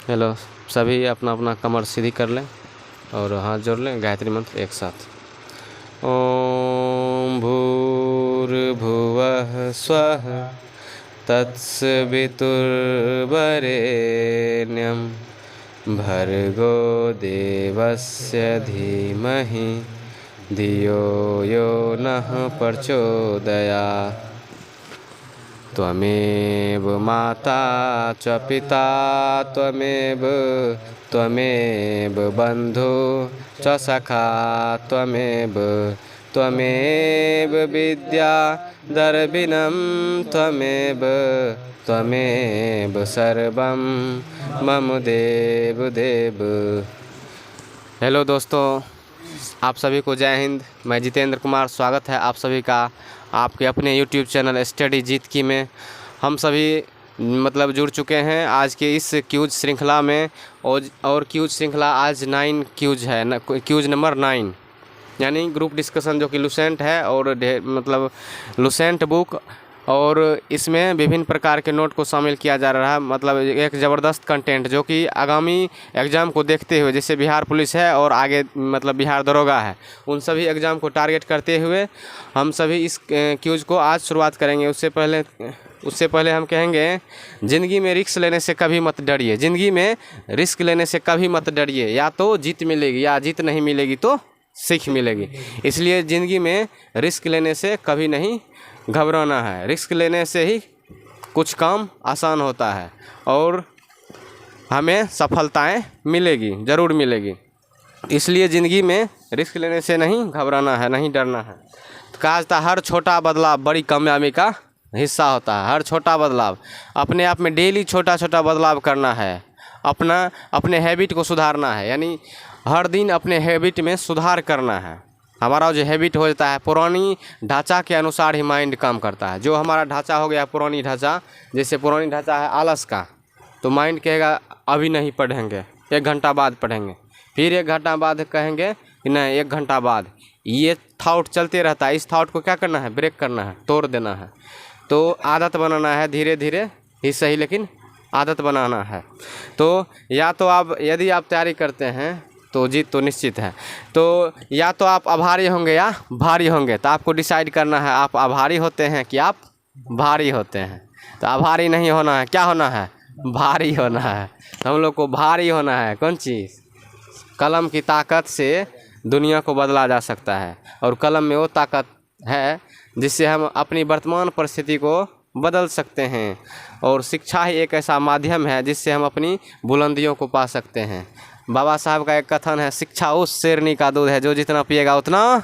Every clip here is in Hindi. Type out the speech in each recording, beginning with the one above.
हेलो सभी, अपना अपना कमर सीधी कर लें और हाथ जोड़ लें। गायत्री मंत्र एक साथ। ओम भूर्भुवः स्वः तत्सवितुर्वरेण्यं भर्गो देवस्य धीमहि धियो यो नः प्रचोदयात्। त्वमेव माता च पिता त्वमेव बन्धु च सखा त्वमेव विद्या दर्विनं त्वमेव सर्वं मम देव। हेलो दोस्तों, आप सभी को जय हिंद। मैं जितेंद्र कुमार, स्वागत है आप सभी का आपके अपने यूट्यूब चैनल स्टडी जीत की में। हम सभी जुड़ चुके हैं आज के इस क्यूज श्रृंखला में। और क्यूज श्रृंखला आज 9 क्यूज है, क्यूज नंबर 9, यानी ग्रुप डिस्कशन जो कि लुसेंट है और लुसेंट बुक, और इसमें विभिन्न प्रकार के नोट को शामिल किया जा रहा है। एक ज़बरदस्त कंटेंट जो कि आगामी एग्ज़ाम को देखते हुए, जैसे बिहार पुलिस है और आगे बिहार दरोगा है, उन सभी एग्ज़ाम को टारगेट करते हुए हम सभी इस क्यूज को आज शुरुआत करेंगे। उससे पहले हम कहेंगे, ज़िंदगी में रिस्क लेने से कभी मत डरिए। ज़िंदगी में रिस्क लेने से कभी मत डरिए, या तो जीत मिलेगी या जीत नहीं मिलेगी तो सीख मिलेगी। इसलिए ज़िंदगी में रिस्क लेने से कभी नहीं घबराना है। रिस्क लेने से ही कुछ काम आसान होता है और हमें सफलताएं मिलेगी, ज़रूर मिलेगी। इसलिए ज़िंदगी में रिस्क लेने से नहीं घबराना है, नहीं डरना है। कहा जाता है हर छोटा बदलाव बड़ी कामयाबी का हिस्सा होता है। हर छोटा बदलाव अपने आप में, डेली छोटा छोटा बदलाव करना है। अपने हैबिट को सुधारना है, यानी हर दिन अपने हैबिट में सुधार करना है। हमारा जो हैबिट हो जाता है, पुरानी ढांचा के अनुसार ही माइंड काम करता है। जो हमारा ढांचा हो गया पुरानी ढांचा, जैसे पुरानी ढांचा है आलस का, तो माइंड कहेगा अभी नहीं पढ़ेंगे, 1 घंटा बाद पढ़ेंगे। फिर 1 घंटा बाद कहेंगे कि नहीं 1 घंटा बाद। ये थॉट चलते रहता है। इस थॉट को क्या करना है? ब्रेक करना है, तोड़ देना है। तो आदत बनाना है, धीरे धीरे ही सही, लेकिन आदत बनाना है। तो या तो आप, यदि आप तैयारी करते हैं तो जीत तो निश्चित है। तो या तो आप आभारी होंगे या भारी होंगे, तो आपको डिसाइड करना है आप आभारी होते हैं कि आप भारी होते हैं। तो आभारी नहीं होना है, क्या होना है? भारी होना है। तो हम लोग को भारी होना है। कौन चीज़? कलम की ताकत से दुनिया को बदला जा सकता है, और कलम में वो ताकत है जिससे हम अपनी वर्तमान परिस्थिति को बदल सकते हैं। और शिक्षा ही एक ऐसा माध्यम है जिससे हम अपनी बुलंदियों को पा सकते हैं। बाबा साहब का एक कथन है, शिक्षा उस शेरनी का दूध है जो जितना पिएगा उतना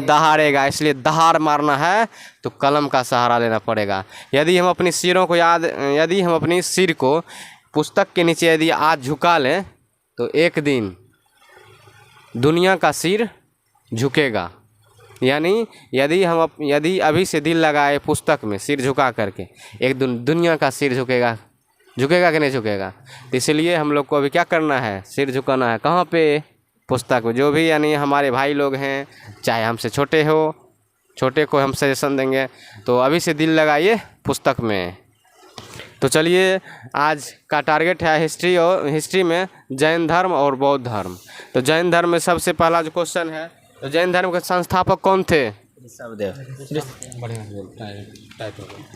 दहाड़ेगा। इसलिए दहाड़ मारना है तो कलम का सहारा लेना पड़ेगा। यदि हम अपनी सिर को पुस्तक के नीचे यदि आज झुका लें तो एक दिन दुनिया का सिर झुकेगा। यानी यदि अभी से दिल लगाए पुस्तक में सिर झुका करके, एक दिन दुनिया का सिर झुकेगा कि नहीं झुकेगा? तो इसलिए हम लोग को अभी क्या करना है? सिर झुकाना है। कहाँ पे? पुस्तक में। जो भी यानी हमारे भाई लोग हैं, चाहे हमसे छोटे को हम सजेशन देंगे, तो अभी से दिल लगाइए पुस्तक में। तो चलिए, आज का टारगेट है हिस्ट्री में जैन धर्म और बौद्ध धर्म। तो जैन धर्म में सबसे पहला जो क्वेश्चन है, तो जैन धर्म के संस्थापक कौन थे? ऋषभदेव।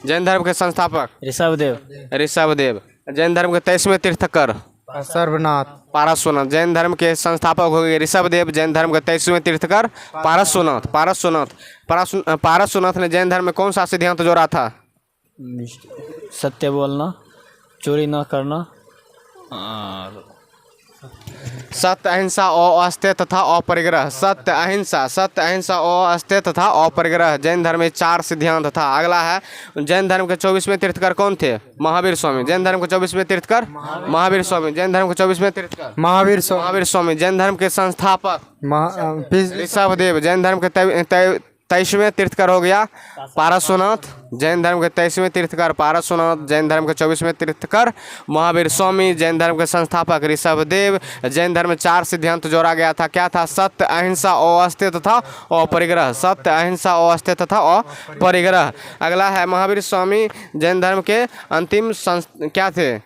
जैन धर्म के संस्थापक ऋषभदेव। जैन धर्म के 23वें तीर्थकर पारसनाथ। जैन धर्म के संस्थापक हो गए ऋषभदेव। जैन धर्म के 23वें तीर्थकर पारसनाथ ने जैन धर्म में कौन सा सिद्धांत जोड़ा था? सत्य बोलना, चोरी न करना, और सत्य, अहिंसा, अस्तेय तथा अपरिग्रह। सत्य, अहिंसा, अस्तेय तथा अपरिग्रह जैन धर्म में 4 सिद्धांत था। अगला है, जैन धर्म के 24वें तीर्थकर कौन थे? महावीर स्वामी। जैन धर्म के 24वें तीर्थकर महावीर स्वामी। जैन धर्म के 24वें तीर्थकर महावीर स्वामी। जैन धर्म के संस्थापक ऋषभदेव। जैन धर्म के 23वें तीर्थकर हो गया पारसनाथ। जैन धर्म के 23वें तीर्थकर पारसनाथ। जैन धर्म के 24वें तीर्थकर महावीर स्वामी। जैन धर्म के संस्थापक ऋषभदेव। जैन धर्म में 4 सिद्धांत जोड़ा गया था। क्या था? सत्य, अहिंसा, अस्तेय तथा अपरिग्रह। सत्य, अहिंसा, अस्तेय तथा अपरिग्रह। अगला है महावीर स्वामी। जैन धर्म के अंतिम क्या थे?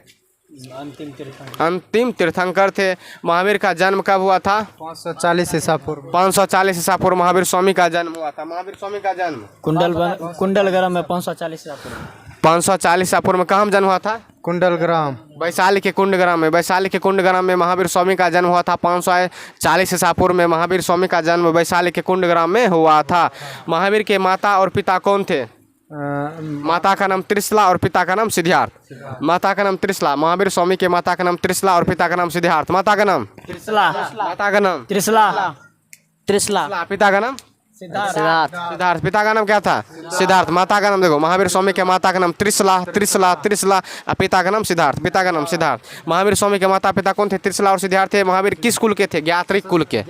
अंतिम तीर्थंकर थे। महावीर का जन्म कब हुआ था? 540 ईसा पूर्व। 540 ईसा पूर्व महावीर स्वामी का जन्म हुआ था। महावीर स्वामी का जन्म कुंडलग्राम में 540 ईसा पूर्व। 540 ईसा पूर्व में कहाँ जन्म हुआ था? कुंडलग्राम। वैशाली के कुंडग्राम में। वैशाली के कुंडग्राम में महावीर स्वामी का जन्म हुआ था। 540 ईसा पूर्व में महावीर स्वामी का जन्म वैशाली के कुंडग्राम में हुआ था। महावीर के माता और पिता कौन थे? माता का नाम त्रिशला और पिता का नाम सिद्धार्थ। माता का नाम त्रिशला। महावीर स्वामी के माता का नाम त्रिशला और पिता का नाम सिद्धार्थ। माता का नाम त्रिशला। माता का नाम त्रिशला। पिता का नाम सिद्धार्थ। पिता का नाम क्या था? सिद्धार्थ। माता का नाम देखो, महावीर स्वामी के माता का नाम त्रिशला और पिता का नाम सिद्धार्थ। पिता का नाम सिद्धार्थ। महावीर स्वामी के माता पिता कौन थे? त्रिशला और सिद्धार्थ थे। महावीर किस कुल के थे? ज्ञात्रिक कुल के।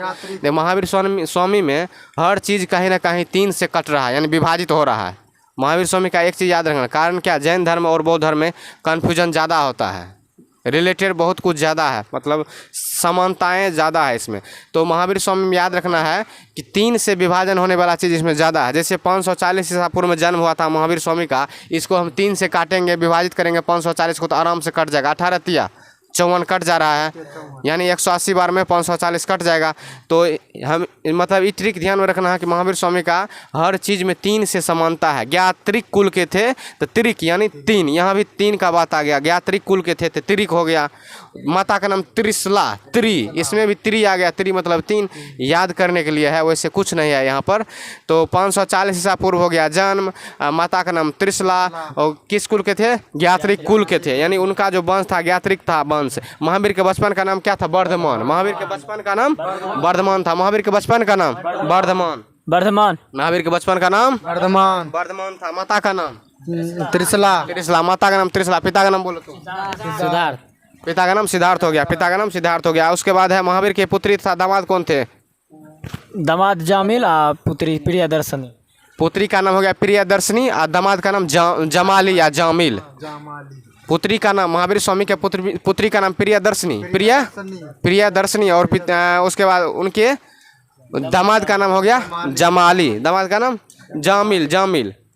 महावीर स्वामी में हर चीज कहीं ना कहीं 3 से कट रहा है, यानी विभाजित हो रहा है। महावीर स्वामी का एक चीज़ याद रखना, कारण क्या? जैन धर्म और बौद्ध धर्म में कन्फ्यूजन ज़्यादा होता है, रिलेटेड बहुत कुछ ज़्यादा है, मतलब समानताएं ज़्यादा है इसमें। तो महावीर स्वामी में याद रखना है कि 3 से विभाजन होने वाला चीज़ इसमें ज़्यादा है। जैसे 540 ईसा पूर्व में जन्म हुआ था महावीर स्वामी का, इसको हम 3 से काटेंगे, विभाजित करेंगे 540 को, तो आराम से कट जाएगा। 18 तिया 54 कट जा रहा है, यानी 180 बार में 540 कट जाएगा। तो हम मतलब ये ट्रिक ध्यान में रखना है कि महावीर स्वामी का हर चीज़ में 3 से समानता है। ज्ञात्रिक कुल के थे तो त्रिक यानी 3, यहाँ भी 3 का बात आ गया। ज्ञात्रिक कुल के थे तो त्रिक हो गया। माता का नाम त्रिशला, इसमें भी त्रि आ गया। त्रि मतलब 3, याद करने के लिए है, वैसे कुछ नहीं है यहाँ पर। तो 540 ईसा पूर्व हो गया जन्म। माता का नाम त्रिशला और किस कुल के थे? ज्ञात्रिक कुल के थे, यानी उनका जो वंश था ज्ञात्रिक था वंश। महावीर के बचपन का नाम क्या था? वर्धमान। महावीर के बचपन का नाम वर्धमान था। महावीर के बचपन का नाम वर्धमान। महावीर के बचपन का नाम वर्धमान था। माता का नाम त्रिशला। माता का नाम त्रिशला। पिता का नाम बोलो तो? सिद्धार्थ। पिता का नाम सिद्धार्थ हो गया। पिता का नाम सिद्धार्थ हो गया। उसके बाद है महावीर के पुत्री तथा दामाद कौन थे? दामाद जामिल और पुत्री प्रियदर्शनी। पुत्री का नाम हो गया प्रियदर्शनी और दामाद का नाम जमाली या जामिल। पुत्री का नाम महावीर स्वामी के पुत्री का नाम प्रियदर्शनी और उसके बाद उनके दामाद का नाम हो गया जमाली। दामाद का नाम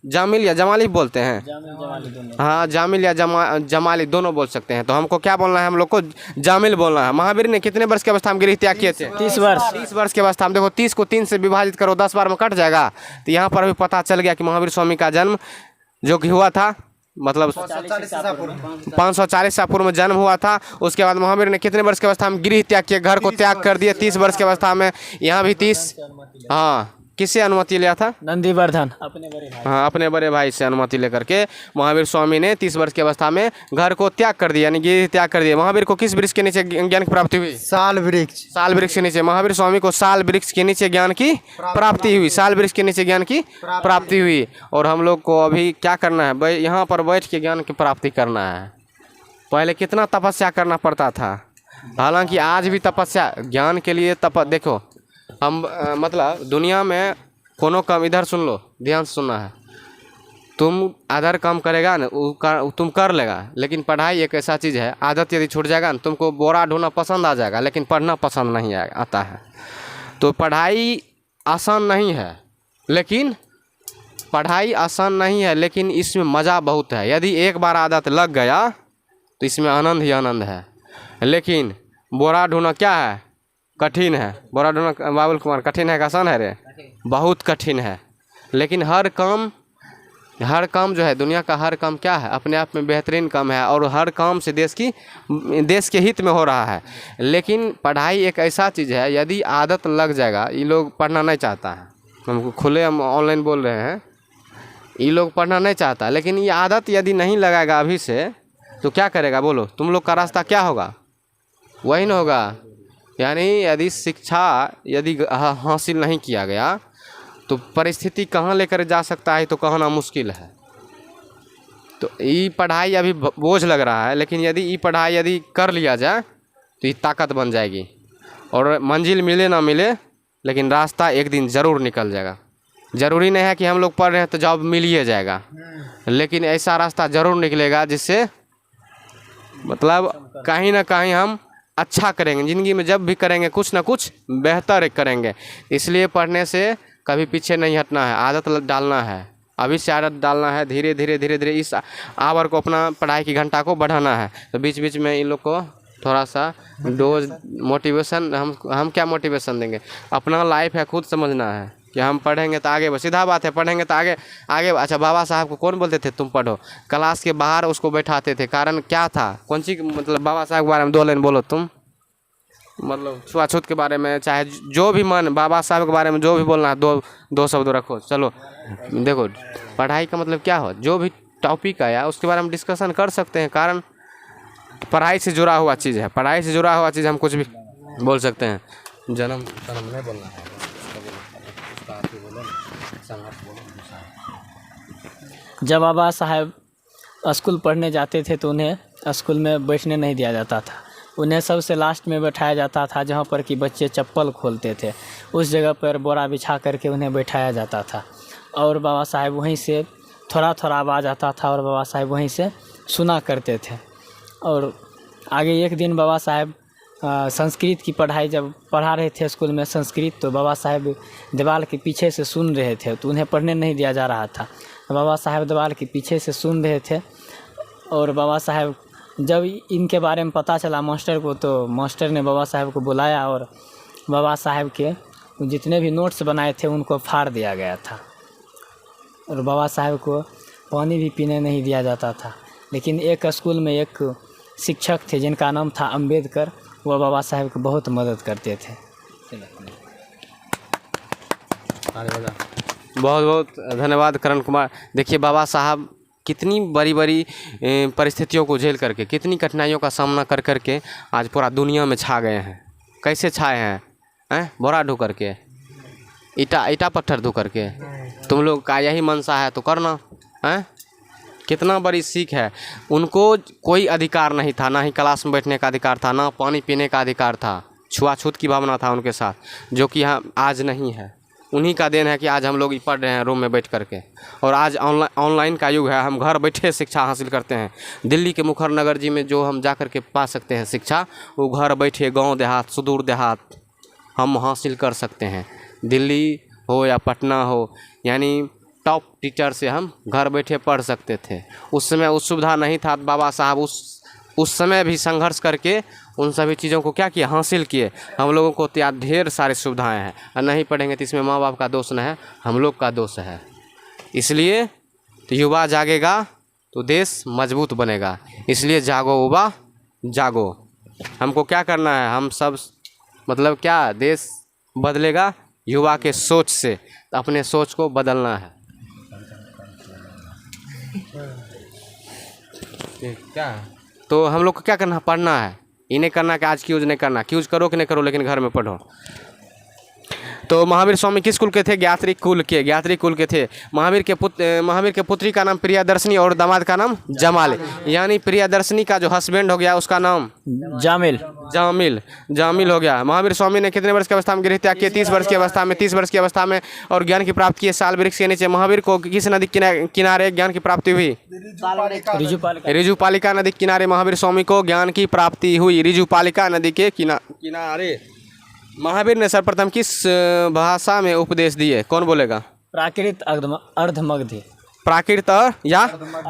जामिल या जमाली बोलते हैं। हाँ, जामिल या जमाली दोनों बोल सकते हैं। तो हमको क्या बोलना है? हम लोग को जामिल बोलना है। महावीर ने कितने वर्ष के अवस्था में गृह त्याग किए थे? 30 वर्ष। 30 वर्ष के अवस्था में। देखो 30 को 3 से विभाजित करो, 10 बार में कट जाएगा। तो यहाँ पर भी पता चल गया कि महावीर स्वामी का जन्म जो कि हुआ था, मतलब 540 ईसा पूर्व में जन्म हुआ था। उसके बाद महावीर ने कितने वर्ष की अवस्था में गृह त्याग किया, घर को त्याग कर दिया? 30 वर्ष की अवस्था में। यहाँ भी 30। हाँ, किससे अनुमति लिया था? नंदीवर्धन। हाँ, अपने बड़े भाई से अनुमति लेकर के महावीर स्वामी ने 30 वर्ष की अवस्था में घर को त्याग कर दिया, यानी गृह त्याग कर दिया। महावीर को किस वृक्ष के नीचे ज्ञान की प्राप्ति हुई? साल वृक्ष के नीचे। महावीर स्वामी को साल वृक्ष के नीचे ज्ञान की प्राप्ति हुई। साल वृक्ष के नीचे ज्ञान की प्राप्ति हुई। और हम लोग को अभी क्या करना है? यहाँ पर बैठ के ज्ञान की प्राप्ति करना है। पहले कितना तपस्या करना पड़ता था, हालांकि आज भी तपस्या ज्ञान के लिए देखो हम मतलब दुनिया में कोनो काम, इधर सुन लो, ध्यान से सुनना है। तुम आधर काम करेगा ना, तुम कर लेगा, लेकिन पढ़ाई एक ऐसा चीज़ है, आदत यदि छूट जाएगा ना, तुमको बोरा ढोना पसंद आ जाएगा, लेकिन पढ़ना पसंद नहीं आता है। तो पढ़ाई आसान नहीं है, लेकिन इसमें मज़ा बहुत है। यदि एक बार आदत लग गया तो इसमें आनंद ही आनंद है। लेकिन बोरा ढोना क्या है? कठिन है। बोरा ढोना बाबुल कुमार कठिन है, आसान है रे? बहुत कठिन है। लेकिन हर काम जो है, दुनिया का हर काम क्या है? अपने आप में बेहतरीन काम है, और हर काम से देश के हित में हो रहा है। लेकिन पढ़ाई एक ऐसा चीज़ है, यदि आदत लग जाएगा, ये लोग पढ़ना नहीं चाहता है, हमको खुले हम ऑनलाइन बोल रहे हैं, ये लोग पढ़ना नहीं चाहता। लेकिन ये आदत यदि नहीं लगाएगा अभी से, तो क्या करेगा बोलो? तुम लोग का रास्ता क्या होगा? वही ना होगा। यानी यदि शिक्षा हासिल नहीं किया गया तो परिस्थिति कहाँ लेकर जा सकता है, तो कहना मुश्किल है। तो ये पढ़ाई अभी बोझ लग रहा है, लेकिन यदि ये पढ़ाई यदि कर लिया जाए तो ये ताकत बन जाएगी। और मंजिल मिले ना मिले, लेकिन रास्ता एक दिन ज़रूर निकल जाएगा। ज़रूरी नहीं है कि हम लोग पढ़ रहे हैं तो जॉब मिल ही जाएगा, लेकिन ऐसा रास्ता ज़रूर निकलेगा जिससे मतलब कहीं ना कहीं हम अच्छा करेंगे ज़िंदगी में। जब भी करेंगे कुछ ना कुछ बेहतर करेंगे। इसलिए पढ़ने से कभी पीछे नहीं हटना है, आदत डालना है। अभी से आदत डालना है, धीरे धीरे धीरे धीरे इस आवर को, अपना पढ़ाई की घंटा को बढ़ाना है। तो बीच बीच में इन लोग को थोड़ा सा डोज मोटिवेशन, हम क्या मोटिवेशन देंगे, अपना लाइफ है खुद समझना है कि हम पढ़ेंगे तो आगे, सीधा बात है, पढ़ेंगे तो आगे आगे। अच्छा, बाबा साहब को कौन बोलते थे तुम पढ़ो, क्लास के बाहर उसको बैठाते थे, कारण क्या था, कौन सी, मतलब बाबा साहब के बारे में 2 लाइन बोलो तुम, मतलब छुआछूत के बारे में, चाहे जो भी मन, बाबा साहब के बारे में जो भी बोलना है, दो शब्द रखो। चलो देखो, पढ़ाई का मतलब क्या हो, जो भी टॉपिक आया उसके बारे में डिस्कशन कर सकते हैं, कारण पढ़ाई से जुड़ा हुआ चीज़ है, पढ़ाई से जुड़ा हुआ चीज़ हम कुछ भी बोल सकते हैं। जन्म नहीं बोलना है, जब बाबा साहब स्कूल पढ़ने जाते थे तो उन्हें स्कूल में बैठने नहीं दिया जाता था, उन्हें सबसे लास्ट में बैठाया जाता था, जहाँ पर कि बच्चे चप्पल खोलते थे, उस जगह पर बोरा बिछा करके उन्हें बैठाया जाता था। और बाबा साहब वहीं से थोड़ा थोड़ा आवाज़ आता था और बाबा साहब वहीं से सुना करते थे। और आगे एक दिन बाबा साहब संस्कृत की पढ़ाई जब पढ़ा रहे थे स्कूल में संस्कृत, तो बाबा साहब दीवार के पीछे से सुन रहे थे, तो उन्हें पढ़ने नहीं दिया जा रहा था। बाबा साहब दीवार के पीछे से सुन रहे थे, और बाबा साहब जब इनके बारे में पता चला मास्टर को, तो मास्टर ने बाबा साहब को बुलाया और बाबा साहब के जितने भी नोट्स बनाए थे उनको फाड़ दिया गया था। और बाबा साहब को पानी भी पीने नहीं दिया जाता था। लेकिन एक स्कूल में एक शिक्षक थे जिनका नाम था अंबेडकर, वो बाबा साहब की बहुत मदद करते थे। बहुत बहुत धन्यवाद करण कुमार। देखिए बाबा साहब कितनी बड़ी बड़ी परिस्थितियों को झेल करके, कितनी कठिनाइयों का सामना कर करके आज पूरा दुनिया में छा गए हैं। कैसे छाए हैं? बोरा ढो करके, ईटा पत्थर धो करके। तुम लोग का यही मनसा है तो करना है। कितना बड़ी सीख है। उनको कोई अधिकार नहीं था, ना ही क्लास में बैठने का अधिकार था, ना पानी पीने का अधिकार था। छुआछूत की भावना था उनके साथ, जो कि यहाँ आज नहीं है। उन्हीं का देन है कि आज हम लोग पढ़ रहे हैं रूम में बैठ करके। और आज ऑनलाइन का युग है, हम घर बैठे शिक्षा हासिल करते हैं। दिल्ली के मुखर नगर जी में जो हम जा कर के पा सकते हैं शिक्षा, वो घर बैठे गांव देहात, सुदूर देहात हम हासिल कर सकते हैं। दिल्ली हो या पटना हो, यानी टॉप टीचर से हम घर बैठे पढ़ सकते थे। उस समय उस सुविधा नहीं था। बाबा साहब उस समय भी संघर्ष करके उन सभी चीज़ों को क्या किया, हासिल किए। हम लोगों को तो यार ढेर सारी सुविधाएं हैं, और नहीं पढ़ेंगे तो इसमें माँ बाप का दोष नहीं है, हम लोग का दोष है। इसलिए तो युवा जागेगा तो देश मजबूत बनेगा। इसलिए जागो युवा जागो। हमको क्या करना है, हम सब मतलब क्या, देश बदलेगा युवा के सोच से। अपने सोच को बदलना है। क्या तो हम लोग को क्या करना, पढ़ना है। इन्हें करना कि आज की यूज नहीं करना, यूज करो कि नहीं करो, लेकिन घर में पढ़ो। तो महावीर स्वामी किस कुल के थे? ज्ञात्री कुल के थे। महावीर के पुत्री का नाम प्रियदर्शनी और दामाद का नाम जमाल। यानी प्रियदर्शनी का जो हस्बैंड हो गया उसका नाम जामिल हो गया। महावीर स्वामी ने कितने वर्ष की अवस्था में गृह त्याग किए? 30 वर्ष की अवस्था में और ज्ञान की प्राप्ति किए साल वृक्ष के नीचे। महावीर को किस नदी किनारे ज्ञान की प्राप्ति हुई? रिजुपालिका नदी किनारे महावीर स्वामी को ज्ञान की प्राप्ति हुई। रिजुपालिका नदी के किनारे। महावीर ने सर्वप्रथम किस भाषा में उपदेश दिए? कौन बोलेगा? प्राकृत अर्धमगधी। प्राकृत या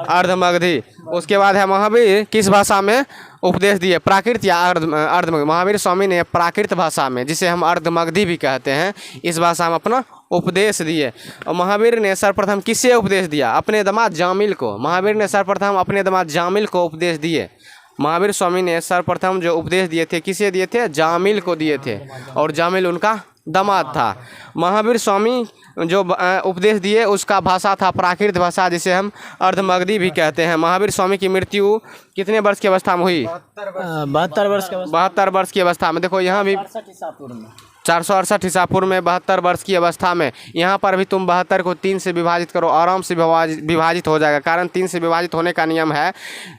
अर्धमगधी। उसके बाद है महावीर किस भाषा में उपदेश दिए? प्राकृत या अर्धमगधी। महावीर स्वामी ने प्राकृत भाषा में, जिसे हम अर्धमगधी भी कहते हैं, इस भाषा में अपना उपदेश दिए। और महावीर ने सर्वप्रथम किससे उपदेश दिया? अपने दामाद जामिल को। महावीर ने सर्वप्रथम अपने दामाद जामिल को उपदेश दिए। महावीर स्वामी ने सर्वप्रथम जो उपदेश दिए थे किसे दिए थे? जामिल को दिए थे, और जामिल उनका दामाद था। महावीर स्वामी जो उपदेश दिए उसका भाषा था प्राकृत भाषा, जिसे हम अर्धमगधी भी कहते हैं। महावीर स्वामी की मृत्यु कितने वर्ष की अवस्था में हुई? 72 वर्ष की अवस्था में। देखो यहाँ भी 468 ईसापुर में 72 वर्ष की अवस्था में। यहाँ पर भी तुम 72 को 3 से विभाजित करो, आराम से विभाजित हो जाएगा। कारण 3 से विभाजित होने का नियम है,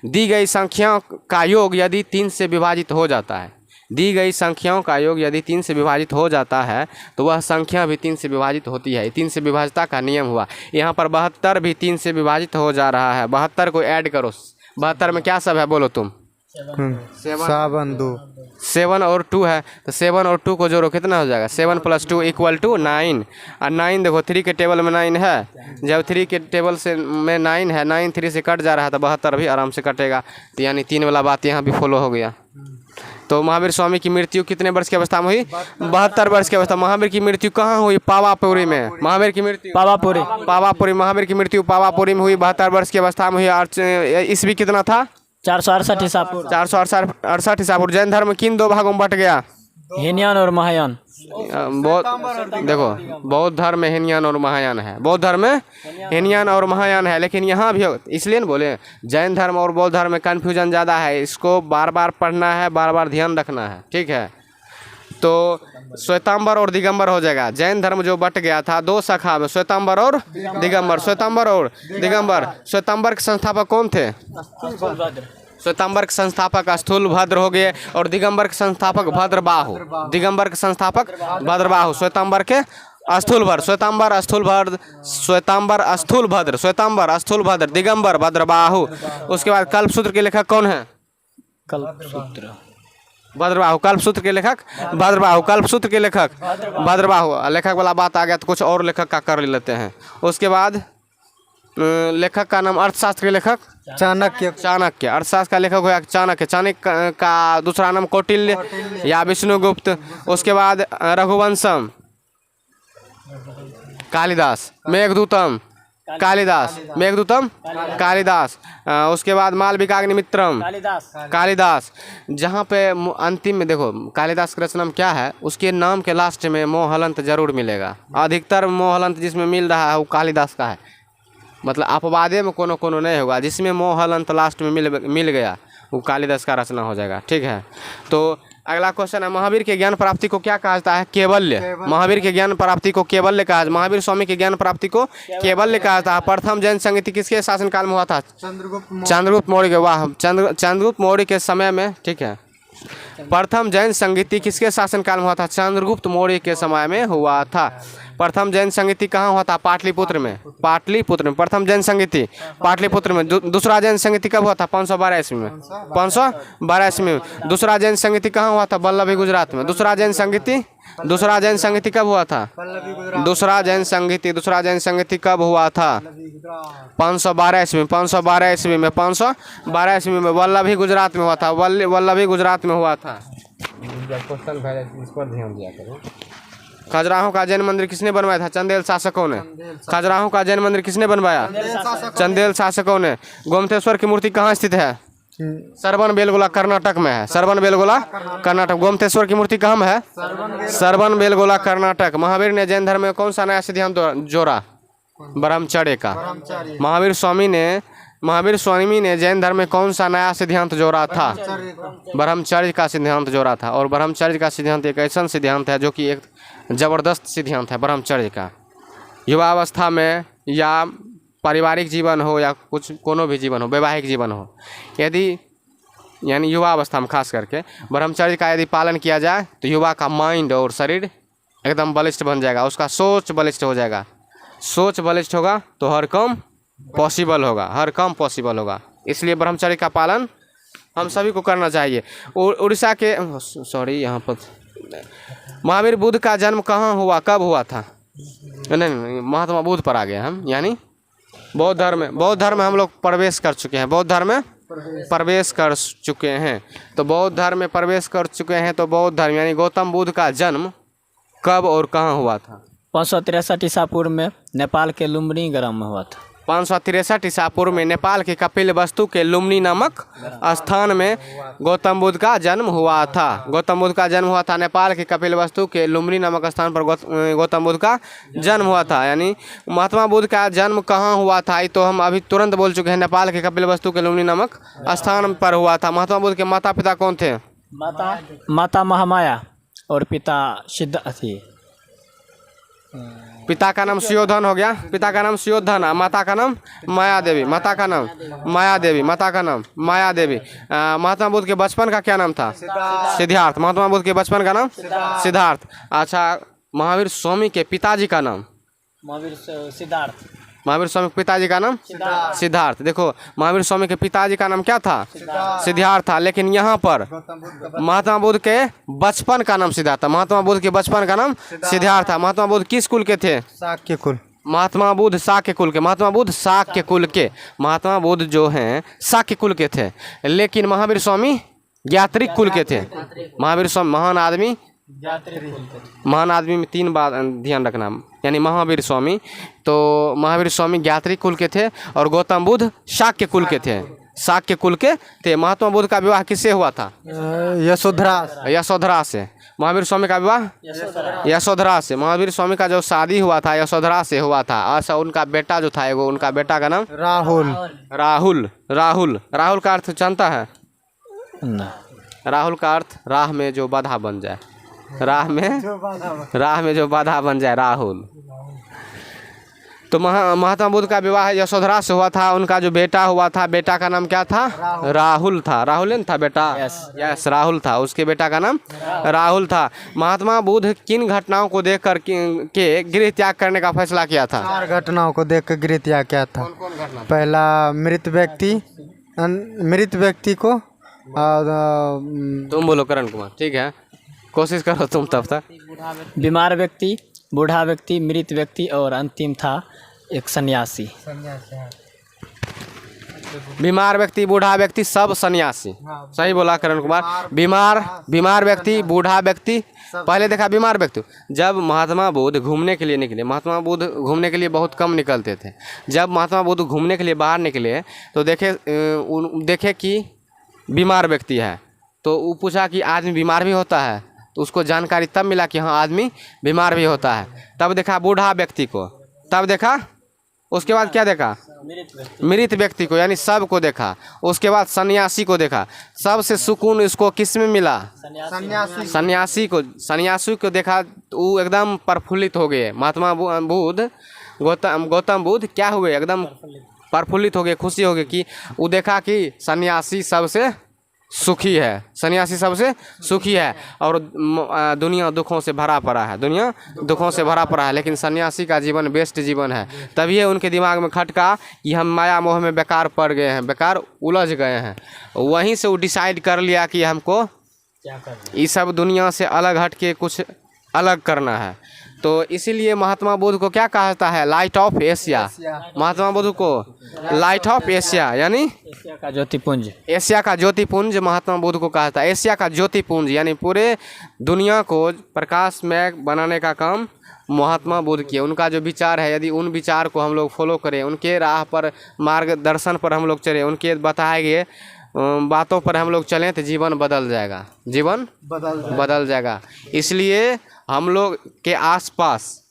दी गई संख्याओं का योग यदि 3 से विभाजित हो जाता है, दी गई संख्याओं का योग यदि 3 से विभाजित हो जाता है तो वह संख्या भी 3 से विभाजित होती है। 3 से विभाजितता का नियम हुआ। यहाँ पर 72 भी 3 से विभाजित हो जा रहा है। 72 को ऐड करो। 72 में क्या सब है बोलो तुम? 7 और 2 है, तो 7 और 2 को जोड़ो कितना हो जाएगा? 7 + 2 = 9। और 9 देखो 3 के टेबल में 9 है, जब 3 के टेबल से में 9 है, 9 3 से कट जा रहा है तो 72 भी आराम से कटेगा। तो यानी 3 वाला बात यहाँ भी फॉलो हो गया। तो महावीर स्वामी की मृत्यु कितने वर्ष की अवस्था में हुई? 72 वर्ष की अवस्था। महावीर की मृत्यु कहाँ हुई? पावापुरी में। महावीर की मृत्यु पावापुरी। महावीर की मृत्यु पावापुरी में हुई, 72 वर्ष की अवस्था में हुई। ईस्वी कितना था? 468 ईसा पूर्व। 468 ईसा पूर्व। जैन धर्म किन 2 भागों में बट गया? हीनयान और महायान। देखो बौद्ध धर्म में हीनयान और महायान है, बौद्ध धर्म में हीनयान और महायान है, लेकिन यहाँ भी इसलिए ना बोले जैन धर्म और बौद्ध धर्म में कन्फ्यूजन ज़्यादा है, इसको बार बार पढ़ना है, बार बार ध्यान रखना है, ठीक है। तो श्वेतांबर और दिगंबर हो जाएगा। जैन धर्म जो बट गया था 2 शाखा में, श्वेतांबर और दिगंबर। श्वेतांबर और दिगंबर। श्वेतांबर के संस्थापक कौन थे? श्वेतांबर के संस्थापक स्थूलभद्र हो गए, और दिगंबर के संस्थापक भद्रबाहु। दिगंबर के संस्थापक भद्रबाहु, श्वेतांबर के स्थूलभद्र। श्वेतांबर स्थूलभद्र, श्वेतांबर स्थूलभद्र, श्वेतांबर स्थूलभद्र, दिगंबर भद्रबाहु। उसके बाद कल्पसूत्र के लेखक कौन है? कल्पसूत्र भद्रबाहु। कल्पसूत्र के लेखक भद्रबाहु। कल्पसूत्र के लेखक भद्रबाहु। लेखक वाला बात आ गया तो कुछ और लेखक का कर लेते हैं। उसके बाद लेखक का नाम, अर्थशास्त्र के लेखक चाणक्य। चाणक्य। अर्थशास्त्र का लेखक हुआ चाणक्य। चाणक्य का दूसरा नाम कौटिल्य या विष्णुगुप्त। उसके बाद रघुवंशम, कालिदास। मेघदूतम, कालिदास। मेघदूतम, कालिदास। उसके बाद मालविकाग्निमित्रम, कालिदास। जहाँ पे अंतिम में देखो कालिदास का रचना क्या है, उसके नाम के लास्ट में मोहलंत जरूर मिलेगा। अधिकतर मोहलंत जिसमें मिल रहा है वो कालिदास का है, मतलब अपवादे में कोनो कोनो नहीं होगा। जिसमें मोहलंत लास्ट में मिल गया वो कालिदास का रचना हो जाएगा, ठीक है। तो अगला क्वेश्चन है, महावीर के ज्ञान प्राप्ति को क्या कहा जाता है? केवल्य। महावीर के ज्ञान प्राप्ति को केवल्य कहा। महावीर स्वामी के ज्ञान प्राप्ति को केवल्य कहा जाता है। प्रथम जैन संगति किसके शासनकाल में हुआ था? चंद्रगुप्त मौर्य के। वाह, चंद्रगुप्त मौर्य के समय में, ठीक है। प्रथम जैन संगति किसके शासनकाल में हुआ था? चंद्रगुप्त मौर्य के समय में हुआ था। प्रथम जैन संगति कहाँ हुआ था? पाटलिपुत्र में। पाटलिपुत्र में प्रथम जैन संगति पाटलिपुत्र में। दूसरा जैन संगति कब हुआ था? 512 ईस्वी में। 512 ईस्वी में। दूसरा जैन संगति कहाँ हुआ था? वल्लभी, गुजरात में। दूसरा जैन संगति कब हुआ था? दूसरा जैन संगति कब हुआ था? 512 ईस्वी में। 512 ईस्वी में। 512 ईस्वी में वल्लभी, गुजरात में हुआ था। वल्लभी गुजरात में हुआ था। इस पर ध्यान दिया करो। खजुराहो का जैन मंदिर किसने बनवाया था? चंदेल शासकों ने। खजुराहो का जैन मंदिर किसने बनवाया? चंदेल शासकों ने। गोमतेश्वर की मूर्ति कहाँ स्थित है? सरवनबेलगोला, कर्नाटक में है। सरवनबेलगोला, कर्नाटक। गोमतेश्वर की मूर्ति कहाँ है? सरवनबेलगोला, कर्नाटक। महावीर ने जैन धर्म में कौन सा नया सिद्धांत जोड़ा? ब्रह्मचर्य का। महावीर स्वामी ने जैन धर्म में कौन सा नया सिद्धांत जोड़ा था? ब्रह्मचर्य का सिद्धांत जोड़ा था। और ब्रह्मचर्य का सिद्धांत एक ऐसा सिद्धांत है जो कि एक जबरदस्त सिद्धांत है ब्रह्मचर्य का। युवावस्था में या पारिवारिक जीवन हो या कुछ कोनो भी जीवन हो, वैवाहिक जीवन हो, यदि यानी युवावस्था में खास करके ब्रह्मचर्य का यदि पालन किया जाए तो युवा का माइंड और शरीर एकदम बलिष्ठ बन जाएगा। उसका सोच बलिष्ठ हो जाएगा। सोच बलिष्ठ होगा तो हर काम पॉसिबल होगा। इसलिए ब्रह्मचर्य का पालन हम सभी को करना चाहिए। उड़ीसा के यहाँ पर महावीर बुद्ध का जन्म कहाँ हुआ, कब हुआ था? नहीं, महात्मा बुद्ध पर आ गए हम, यानी बौद्ध धर्म में हम लोग प्रवेश कर चुके हैं। बौद्ध धर्म में प्रवेश कर चुके हैं। तो बौद्ध धर्म में प्रवेश कर चुके हैं तो बौद्ध धर्म यानी गौतम बुद्ध का जन्म कब और कहाँ हुआ था? 563 ईसा पूर्व में नेपाल के लुम्बिनी ग्राम में हुआ था। 563 ईसा पूर्व में नेपाल के कपिलवस्तु के लुम्बिनी नामक स्थान में गौतम बुद्ध का जन्म हुआ था। गौतम बुद्ध का जन्म हुआ था नेपाल के कपिलवस्तु के लुम्बिनी नामक स्थान पर गौतम बुद्ध का जन्म हुआ था। यानी महात्मा बुद्ध का जन्म कहाँ हुआ था ये तो हम अभी तुरंत बोल चुके हैं। नेपाल के कपिलवस्तु के लुम्बिनी नामक स्थान पर हुआ था। महात्मा बुद्ध के माता पिता कौन थे? माता महामाया और पिता पिता का नाम सुयोधन हो गया। पिता का नाम सुयोधन, माता का नाम माया देवी। महात्मा बुद्ध के बचपन का क्या नाम था? सिद्धार्थ। महात्मा बुद्ध के बचपन का नाम सिद्धार्थ। अच्छा, महावीर स्वामी के पिताजी का नाम? महावीर सिद्धार्थ। महावीर स्वामी के पिताजी का नाम सिद्धार्थ। देखो महावीर स्वामी के पिताजी का नाम क्या था? सिद्धार्थ था। लेकिन यहाँ पर महात्मा बुद्ध के बचपन का नाम सिद्धार्थ था। महात्मा बुद्ध के बचपन का नाम सिद्धार्थ था। महात्मा बुद्ध किस कुल के थे? शाक्य कुल। महात्मा बुद्ध शाक्य कुल के। महात्मा बुद्ध शाक्य कुल के। महात्मा बुद्ध जो हैं शाक्य कुल के थे, लेकिन महावीर स्वामी ज्ञात्रिक कुल के थे। महावीर स्वामी महान आदमी, महान आदमी में 3 बात ध्यान रखना, यानी महावीर स्वामी तो महावीर स्वामी ज्ञात्रिक कुल के थे और गौतम बुद्ध शाक्य कुल के थे। शाक्य कुल के थे। महात्मा बुद्ध का विवाह किससे हुआ था? यशोधरा से। महावीर स्वामी का विवाह यशोधरा से। महावीर स्वामी का जो शादी हुआ था यशोधरा से हुआ था। ऐसा उनका बेटा जो था एगो, उनका बेटा का नाम राहुल। राहुल। राहुल राहुल का अर्थ जानता है? ना। राहुल का अर्थ राह में जो बाधा बन जाए। राह में जो बाधा बन जाए, राहुल। तो महात्मा बुद्ध का विवाह यशोधरा से हुआ था। उनका जो बेटा हुआ था, बेटा का नाम क्या था? राहुल था। राहुल नहीं था बेटा? यस राहुल था। उसके बेटा का नाम राहुल था। महात्मा बुद्ध किन घटनाओं को देख कर के गृह त्याग करने का फैसला किया था? 4 घटनाओं को देख कर गृह त्याग किया था। कौन घटना? पहला मृत व्यक्ति को तुम बोलो करण कुमार, ठीक है, कोशिश करो तुम तब तक। बीमार व्यक्ति, बूढ़ा व्यक्ति, मृत व्यक्ति और अंतिम था एक सन्यासी। बीमार व्यक्ति, बूढ़ा व्यक्ति, सब सन्यासी। सही बोला करण कुमार। बीमार व्यक्ति, बूढ़ा व्यक्ति। पहले देखा बीमार व्यक्ति। जब महात्मा बुद्ध घूमने के लिए निकले, महात्मा बुद्ध घूमने के लिए बहुत कम निकलते थे। जब महात्मा बुद्ध घूमने के लिए बाहर निकले तो देखे कि बीमार व्यक्ति है, तो वो पूछा कि आदमी बीमार भी होता है? तो उसको जानकारी तब मिला कि हाँ आदमी बीमार भी होता है। तब देखा बूढ़ा व्यक्ति को, तब देखा, उसके बाद क्या देखा? मृत व्यक्ति को, यानी सब को देखा। उसके बाद सन्यासी को देखा। सबसे सुकून इसको किस में मिला? सन्यासी को देखा तो वो एकदम प्रफुल्लित हो गए। महात्मा बुद्ध गौतम बुद्ध क्या हुए? एकदम प्रफुल्लित हो गए, खुशी हो गई कि वो देखा कि सन्यासी सबसे सुखी है, सन्यासी सबसे सुखी है और दुनिया दुखों से भरा पड़ा है, दुनिया दुखों से भरा पड़ा है, लेकिन सन्यासी का जीवन बेस्ट जीवन है। तभी उनके दिमाग में खटका कि हम माया मोह में बेकार पड़ गए हैं, बेकार उलझ गए हैं। वहीं से वो डिसाइड कर लिया कि हमको ये सब दुनिया से अलग हट के कुछ अलग करना है। तो इसीलिए महात्मा बुद्ध को क्या कहा जाता है? Light of Asia. Mahatma Buddha को लाइट ऑफ एशिया, यानी एशिया का ज्योतिपुंज। एशिया का ज्योतिपुंज महात्मा बुद्ध को कहा था। एशिया का ज्योतिपुंज यानी पूरे दुनिया को प्रकाशमय बनाने का काम महात्मा बुद्ध किए। उनका जो विचार है, यदि उन विचार को हम लोग फॉलो करें, उनके राह पर मार्गदर्शन पर हम लोग चलें, उनके बताए गए बातों पर हम लोग चलें तो जीवन बदल जाएगा, जीवन बदल जाएगा। इसलिए हम लोग के आसपास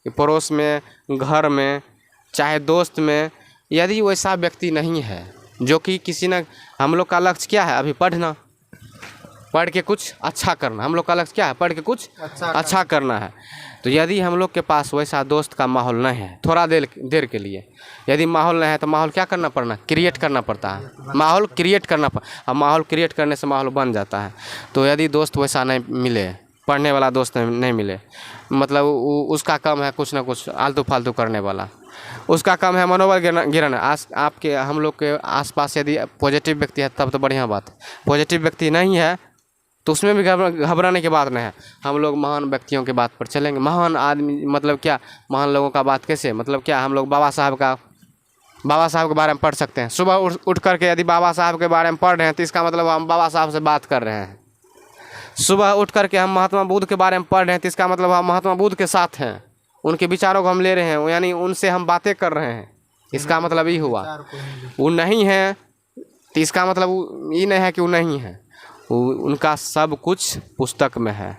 पड़ोस में, घर में, चाहे दोस्त में, यदि वैसा व्यक्ति नहीं है जो कि किसी न, हम लोग का लक्ष्य क्या है? अभी पढ़ना, पढ़ के कुछ अच्छा करना। हम लोग का लक्ष्य क्या है? पढ़ के कुछ अच्छा करना है। तो यदि हम लोग के पास वैसा दोस्त का माहौल नहीं है, थोड़ा देर के लिए यदि माहौल नहीं है, तो माहौल क्या करना पड़ना? क्रिएट करना पड़ता है। माहौल क्रिएट करना अब माहौल क्रिएट करने से माहौल बन जाता है। तो यदि दोस्त वैसा नहीं मिले, पढ़ने वाला दोस्त नहीं मिले, मतलब उसका काम है कुछ ना कुछ आलतू फालतू करने वाला, उसका काम है मनोबल गिराना। आपके हम लोग के आसपास यदि पॉजिटिव व्यक्ति है तब तो बढ़िया बात है। पॉजिटिव व्यक्ति नहीं है तो उसमें भी घबराने की बात नहीं है। हम लोग महान व्यक्तियों के बात पर चलेंगे। महान आदमी मतलब क्या? महान लोगों का बात कैसे? मतलब क्या? हम लोग बाबा साहब के बारे में पढ़ सकते हैं। सुबह उठ करके यदि बाबा साहब के बारे में पढ़ रहे हैं तो इसका मतलब हम बाबा साहब से बात कर रहे हैं। सुबह उठ करके हम महात्मा बुद्ध के बारे में पढ़ रहे हैं तो इसका मतलब हम महात्मा बुद्ध के साथ हैं, उनके विचारों को हम ले रहे हैं, यानी उनसे हम बातें कर रहे हैं। इसका मतलब ये हुआ। वो नहीं है तो इसका मतलब ये नहीं है कि वो नहीं है, उनका सब कुछ पुस्तक में है।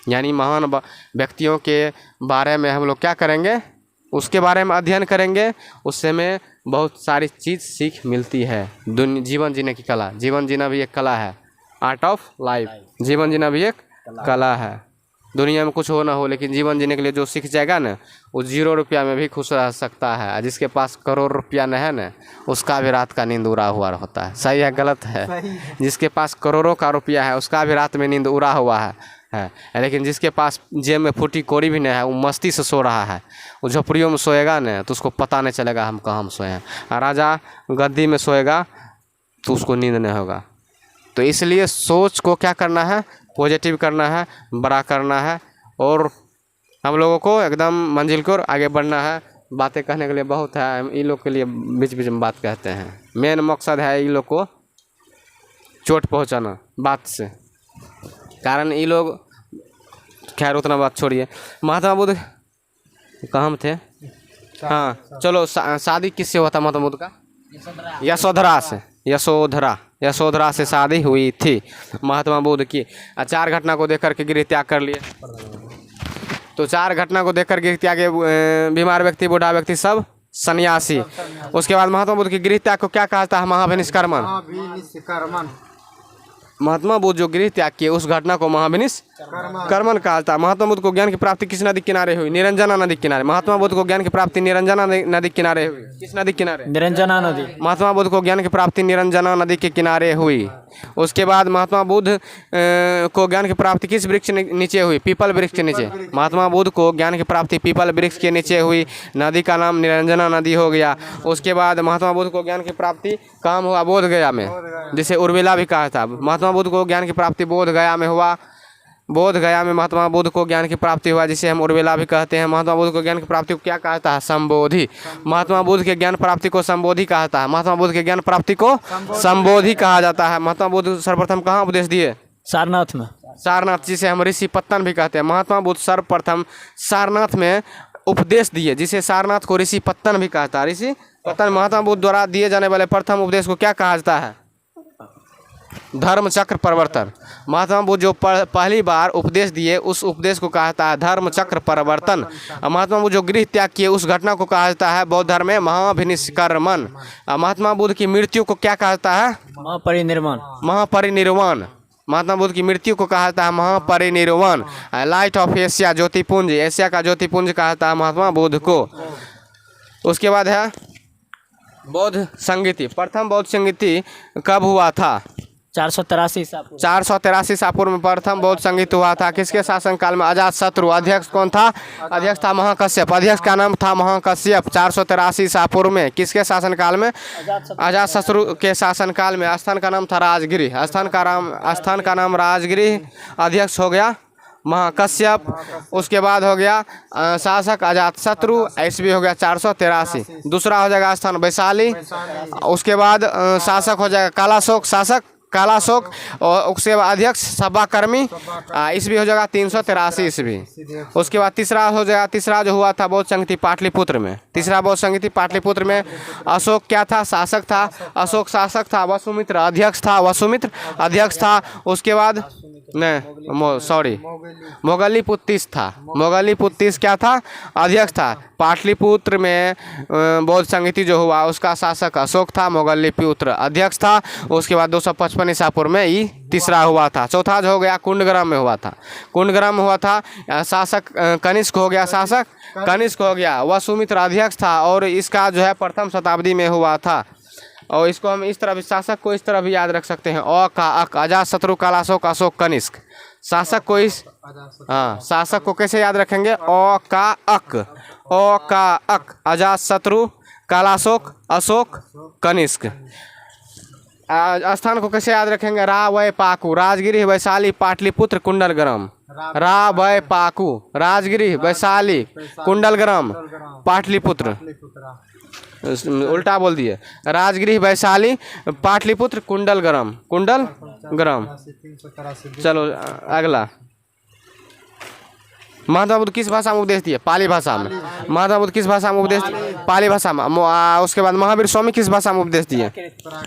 यानी महान व्यक्तियों के बारे में हम लोग क्या करेंगे? उसके बारे में अध्ययन करेंगे। उससे में बहुत सारी चीज़ सीख मिलती है। जीवन जीने की कला, जीवन जीना भी एक कला है। आर्ट ऑफ लाइफ, जीवन जीना भी एक कला है। दुनिया में कुछ हो ना हो, लेकिन जीवन जीने के लिए जो सीख जाएगा ना, वो 0 रुपया में भी खुश रह सकता है। जिसके पास करोड़ रुपया नहीं है ना, उसका भी रात का नींद उड़ा हुआ होता है। सही है गलत है? जिसके पास करोड़ों का रुपया है उसका भी रात में नींद उड़ा हुआ है। है, लेकिन जिसके पास जेब में फूटी कोड़ी भी नहीं है वो मस्ती से सो रहा है। वो झोपड़ियों में सोएगा न तो उसको पता नहीं चलेगा हम कहाँ में सोए हैं। और राजा गद्दी में सोएगा तो उसको नींद नहीं होगा। तो इसलिए सोच को क्या करना है, पॉजिटिव करना है, बड़ा करना है और हम लोगों को एकदम मंजिल को आगे बढ़ना है। बातें कहने के लिए बहुत है, हम इन लोग के लिए बीच बीच में बात कहते हैं। मेन मकसद है इन लोग को चोट पहुंचाना बात से, कारण ये लोग, खैर उतना बात छोड़िए। महात्मा बुद्ध कहाँ थे? हाँ चलो, शादी किससे हुआ था महात्मा बुद्ध का? यशोधरा से। यशोधरा से शादी हुई थी महात्मा बुद्ध की। 4 घटना को देख करके गृह त्याग कर लिए। तो 4 घटना को देख करके गृह त्याग, बीमार व्यक्ति, बूढ़ा व्यक्ति, सब सन्यासी। उसके बाद महात्मा बुद्ध की गृह त्याग को क्या कहा था? महाभिनिष्कर्मण। महात्मा बुद्ध जो गृह त्याग किए उस घटना को महाभिनिष्कर्मण कहा था। महात्मा बुद्ध को ज्ञान की प्राप्ति किस नदी किनारे हुई? निरंजना नदी किनारे। महात्मा बुद्ध को ज्ञान की प्राप्ति निरंजना नदी किनारे हुई। किस नदी किनारे? निरंजना नदी। महात्मा बुद्ध को ज्ञान की प्राप्ति निरंजना नदी के किनारे हुई। उसके बाद महात्मा बुद्ध को ज्ञान की प्राप्ति किस वृक्ष नीचे हुई? पीपल वृक्ष के नीचे। महात्मा बुद्ध को ज्ञान की प्राप्ति पीपल वृक्ष के नीचे हुई। नदी का नाम निरंजना नदी हो गया। उसके बाद महात्मा बुद्ध को ज्ञान की प्राप्ति कहाँ हुआ? बोध गया में, जिसे उर्मिला भी कहा था। महात्मा बुद्ध को ज्ञान की प्राप्ति बोध गया में हुआ। बोध गया में महात्मा बुद्ध को ज्ञान की प्राप्ति हुआ, जिसे हम उर्मिला भी कहते हैं। महात्मा बुद्ध को ज्ञान की प्राप्ति को क्या कहता है? संबोधि। महात्मा बुद्ध के ज्ञान प्राप्ति को संबोधि कहता है। महात्मा बुद्ध के ज्ञान प्राप्ति को संबोधि कहा जाता है। महात्मा बुद्ध सर्वप्रथम कहाँ उपदेश दिए? सारनाथ में। सारनाथ, जिसे हम ऋषि पत्तन भी कहते हैं। महात्मा बुद्ध सर्वप्रथम सारनाथ में उपदेश दिए, जिसे सारनाथ को ऋषि पत्तन भी कहता है। ऋषि पत्तन महात्मा बुद्ध द्वारा दिए जाने वाले प्रथम उपदेश को क्या कहा जाता है? धर्म चक्र परिवर्तन। महात्मा बुद्ध जो पहली बार उपदेश दिए उस उपदेश को कहा जाता है धर्म चक्र परिवर्तन। महात्मा बुद्ध जो गृह त्याग किए उस घटना को कहा जाता है बौद्ध धर्म में महाभिनिष्कर्मण। महात्मा बुद्ध की मृत्यु को क्या कहा जाता है? महापरिनिर्वाण। महात्मा बुद्ध की मृत्यु को कहा जाता है महापरिनिर्वाण। लाइट ऑफ एशिया, ज्योतिपुंज, एशिया का ज्योतिपुंज कहा जाता है महात्मा बुद्ध को। उसके बाद है बौद्ध संगीति। प्रथम बौद्ध संगीति कब हुआ था? 483 ईसा पूर्व में प्रथम बौद्ध संगीत हुआ था। किसके शासन काल में? अजातशत्रु। अध्यक्ष कौन था? अध्यक्ष था महाकश्यप। अध्यक्ष का नाम था महाकश्यप। 483 ईसा पूर्व में किसके शासन काल में? अजातशत्रु के शासन काल में। स्थान का नाम था राजगिरी। स्थान का नाम राजगिरी। अध्यक्ष हो गया महाकश्यप। उसके बाद हो गया शासक अजातशत्रु। ईस्वी हो गया 483। दूसरा हो जाएगा स्थान वैशाली। उसके बाद शासक हो जाएगा कालाशोक। शासक कालाशोक। और उसके बाद अध्यक्ष सभाकर्मी। ईस्वी हो जाएगा 383 ईस्वी। उसके बाद तीसरा जो हुआ था बौद्ध संगीति पाटलिपुत्र में। तीसरा बौद्ध संगीति पाटलिपुत्र में अशोक क्या था? शासक था। अशोक शासक था। वसुमित्र अध्यक्ष था। उसके बाद मोगलीपुत्तिस था। मोगलीपुत्तिस क्या था? अध्यक्ष था। पाटलिपुत्र में बौद्ध संगीति जो हुआ उसका शासक अशोक था। मोगलीपुत्र अध्यक्ष था। उसके बाद 255 ईसा पूर्व में ये तीसरा हुआ था। चौथा जो हो गया कुंडग्राम में हुआ था। कुंडग्राम में हुआ था। शासक कनिष्क हो गया। शासक कनिष्क हो गया। वसुमित्र अध्यक्ष था और इसका जो है प्रथम शताब्दी में हुआ था। और इसको हम इस तरह भी, शासक को इस तरह भी याद रख सकते हैं। अ का अक, अजातशत्रु, कालाशोक, अशोक, कनिष्क। शासक को इस शासक को कैसे याद रखेंगे? अ का अक, अजातशत्रु, कालाशोक, अशोक, कनिष्क। स्थान को कैसे याद रखेंगे? रा वै पाकू, राजगिरी, वैशाली, पाटलिपुत्र, कुंडलग्राम। रा वै पाकू, राजगिरी, वैशाली, कुंडलग्राम, पाटलिपुत्र। उल्टा बोल दिए। राजगिरी, वैशाली, पाटलिपुत्र, कुंडलग्राम। चलो अगला। महात्मा बुद्ध किस भाषा में उपदेश दिए? पाली भाषा में। महात्मा बुद्ध किस भाषा में उपदेश? पाली भाषा में। उसके बाद महावीर स्वामी किस भाषा में उपदेश दिए?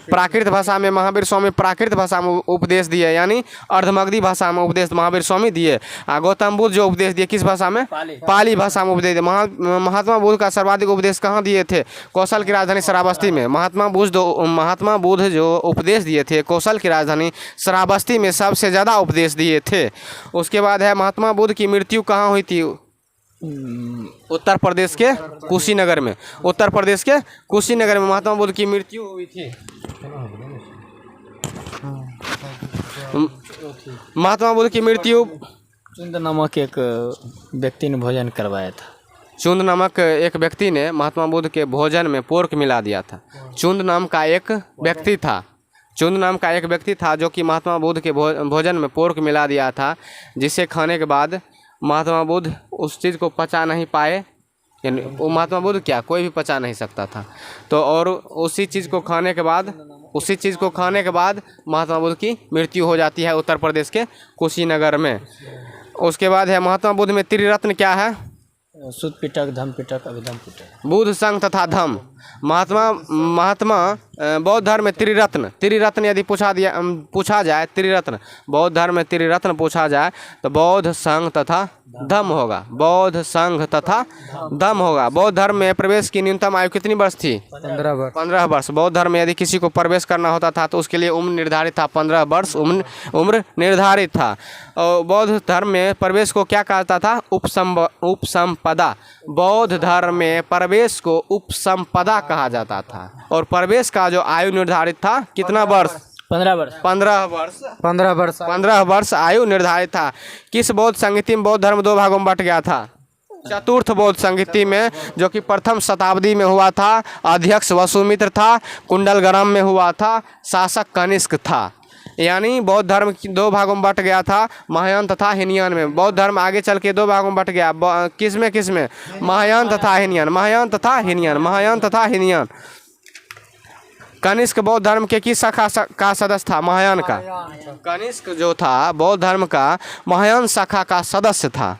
प्राकृत भाषा में। महावीर स्वामी प्राकृत भाषा में उपदेश दिए, यानी अर्धमगधी भाषा में उपदेश महावीर स्वामी दिए। गौतम बुद्ध जो उपदेश दिए किस भाषा में? पाली भाषा में उपदेश दिए। महात्मा बुद्ध का सर्वाधिक उपदेश कहाँ दिए थे? कौशल की राजधानी श्रावस्ती में। महात्मा बुद्ध जो उपदेश दिए थे कौशल की राजधानी श्रावस्ती में सबसे ज़्यादा उपदेश दिए थे। उसके बाद है महात्मा बुद्ध की मृत्यु कहाँ हुई थी? उत्तर प्रदेश के कुशीनगर में। उत्तर प्रदेश के कुशीनगर में महात्मा बुद्ध की मृत्यु हुई थी। महात्मा बुद्ध की मृत्यु चुंद नामक एक व्यक्ति ने भोजन करवाया था। चुंद नामक एक व्यक्ति ने महात्मा बुद्ध के भोजन में पोर्क मिला दिया था। चुंद नाम का एक व्यक्ति था, चुंद नाम का एक व्यक्ति था जो कि महात्मा बुद्ध के भोजन में पोर्क मिला दिया था, जिसे खाने के बाद महात्मा बुद्ध उस चीज़ को पचा नहीं पाए। यानी वो महात्मा बुद्ध क्या कोई भी पचा नहीं सकता था। तो और उसी चीज़ को खाने के बाद महात्मा बुद्ध की मृत्यु हो जाती है उत्तर प्रदेश के कुशीनगर में। उसके बाद है महात्मा बुद्ध में त्रिरत्न क्या है? शुद्ध पिटक, धम्म पिटक, अभिधम्म पिटक। बुद्ध, संघ तथा धम्म। महात्मा बौद्ध धर्म में त्रिरत्न यदि पूछा जाए त्रिरत्न, बौद्ध धर्म में त्रिरत्न पूछा जाए तो बौद्ध, संघ तथा धम्म होगा। बौद्ध, संघ तथा धम्म होगा। बौद्ध धर्म में प्रवेश की न्यूनतम आयु कितनी वर्ष थी? 15 वर्ष। बौद्ध धर्म में यदि किसी को प्रवेश करना होता था तो उसके लिए उम्र निर्धारित था, 15 वर्ष उम्र निर्धारित था। और बौद्ध धर्म में प्रवेश को क्या कहता था? उपसंपदा। बौद्ध धर्म में प्रवेश को उपसंपदा कहा जाता था। और प्रवेश का जो आयु निर्धारित था कितना वर्ष? 15 वर्ष आयु निर्धारित था। किस बौद्ध संगति में बौद्ध धर्म 2 भागों में बट गया था? चतुर्थ बौद्ध संगति में, जो कि प्रथम शताब्दी में हुआ था। अध्यक्ष वसुमित्र था, कुंडलग्राम में हुआ था, शासक कनिष्क था। यानी बौद्ध धर्म 2 भागों में बट गया था, महायान तथा हीनयान में। बौद्ध धर्म आगे चल के 2 भागों में बट गया, किस में? महायान तथा हीनयान। कनिष्क बौद्ध धर्म के किस शाखा का सदस्य था? महायान का। कनिष्क जो था बौद्ध धर्म का महायान शाखा का सदस्य था।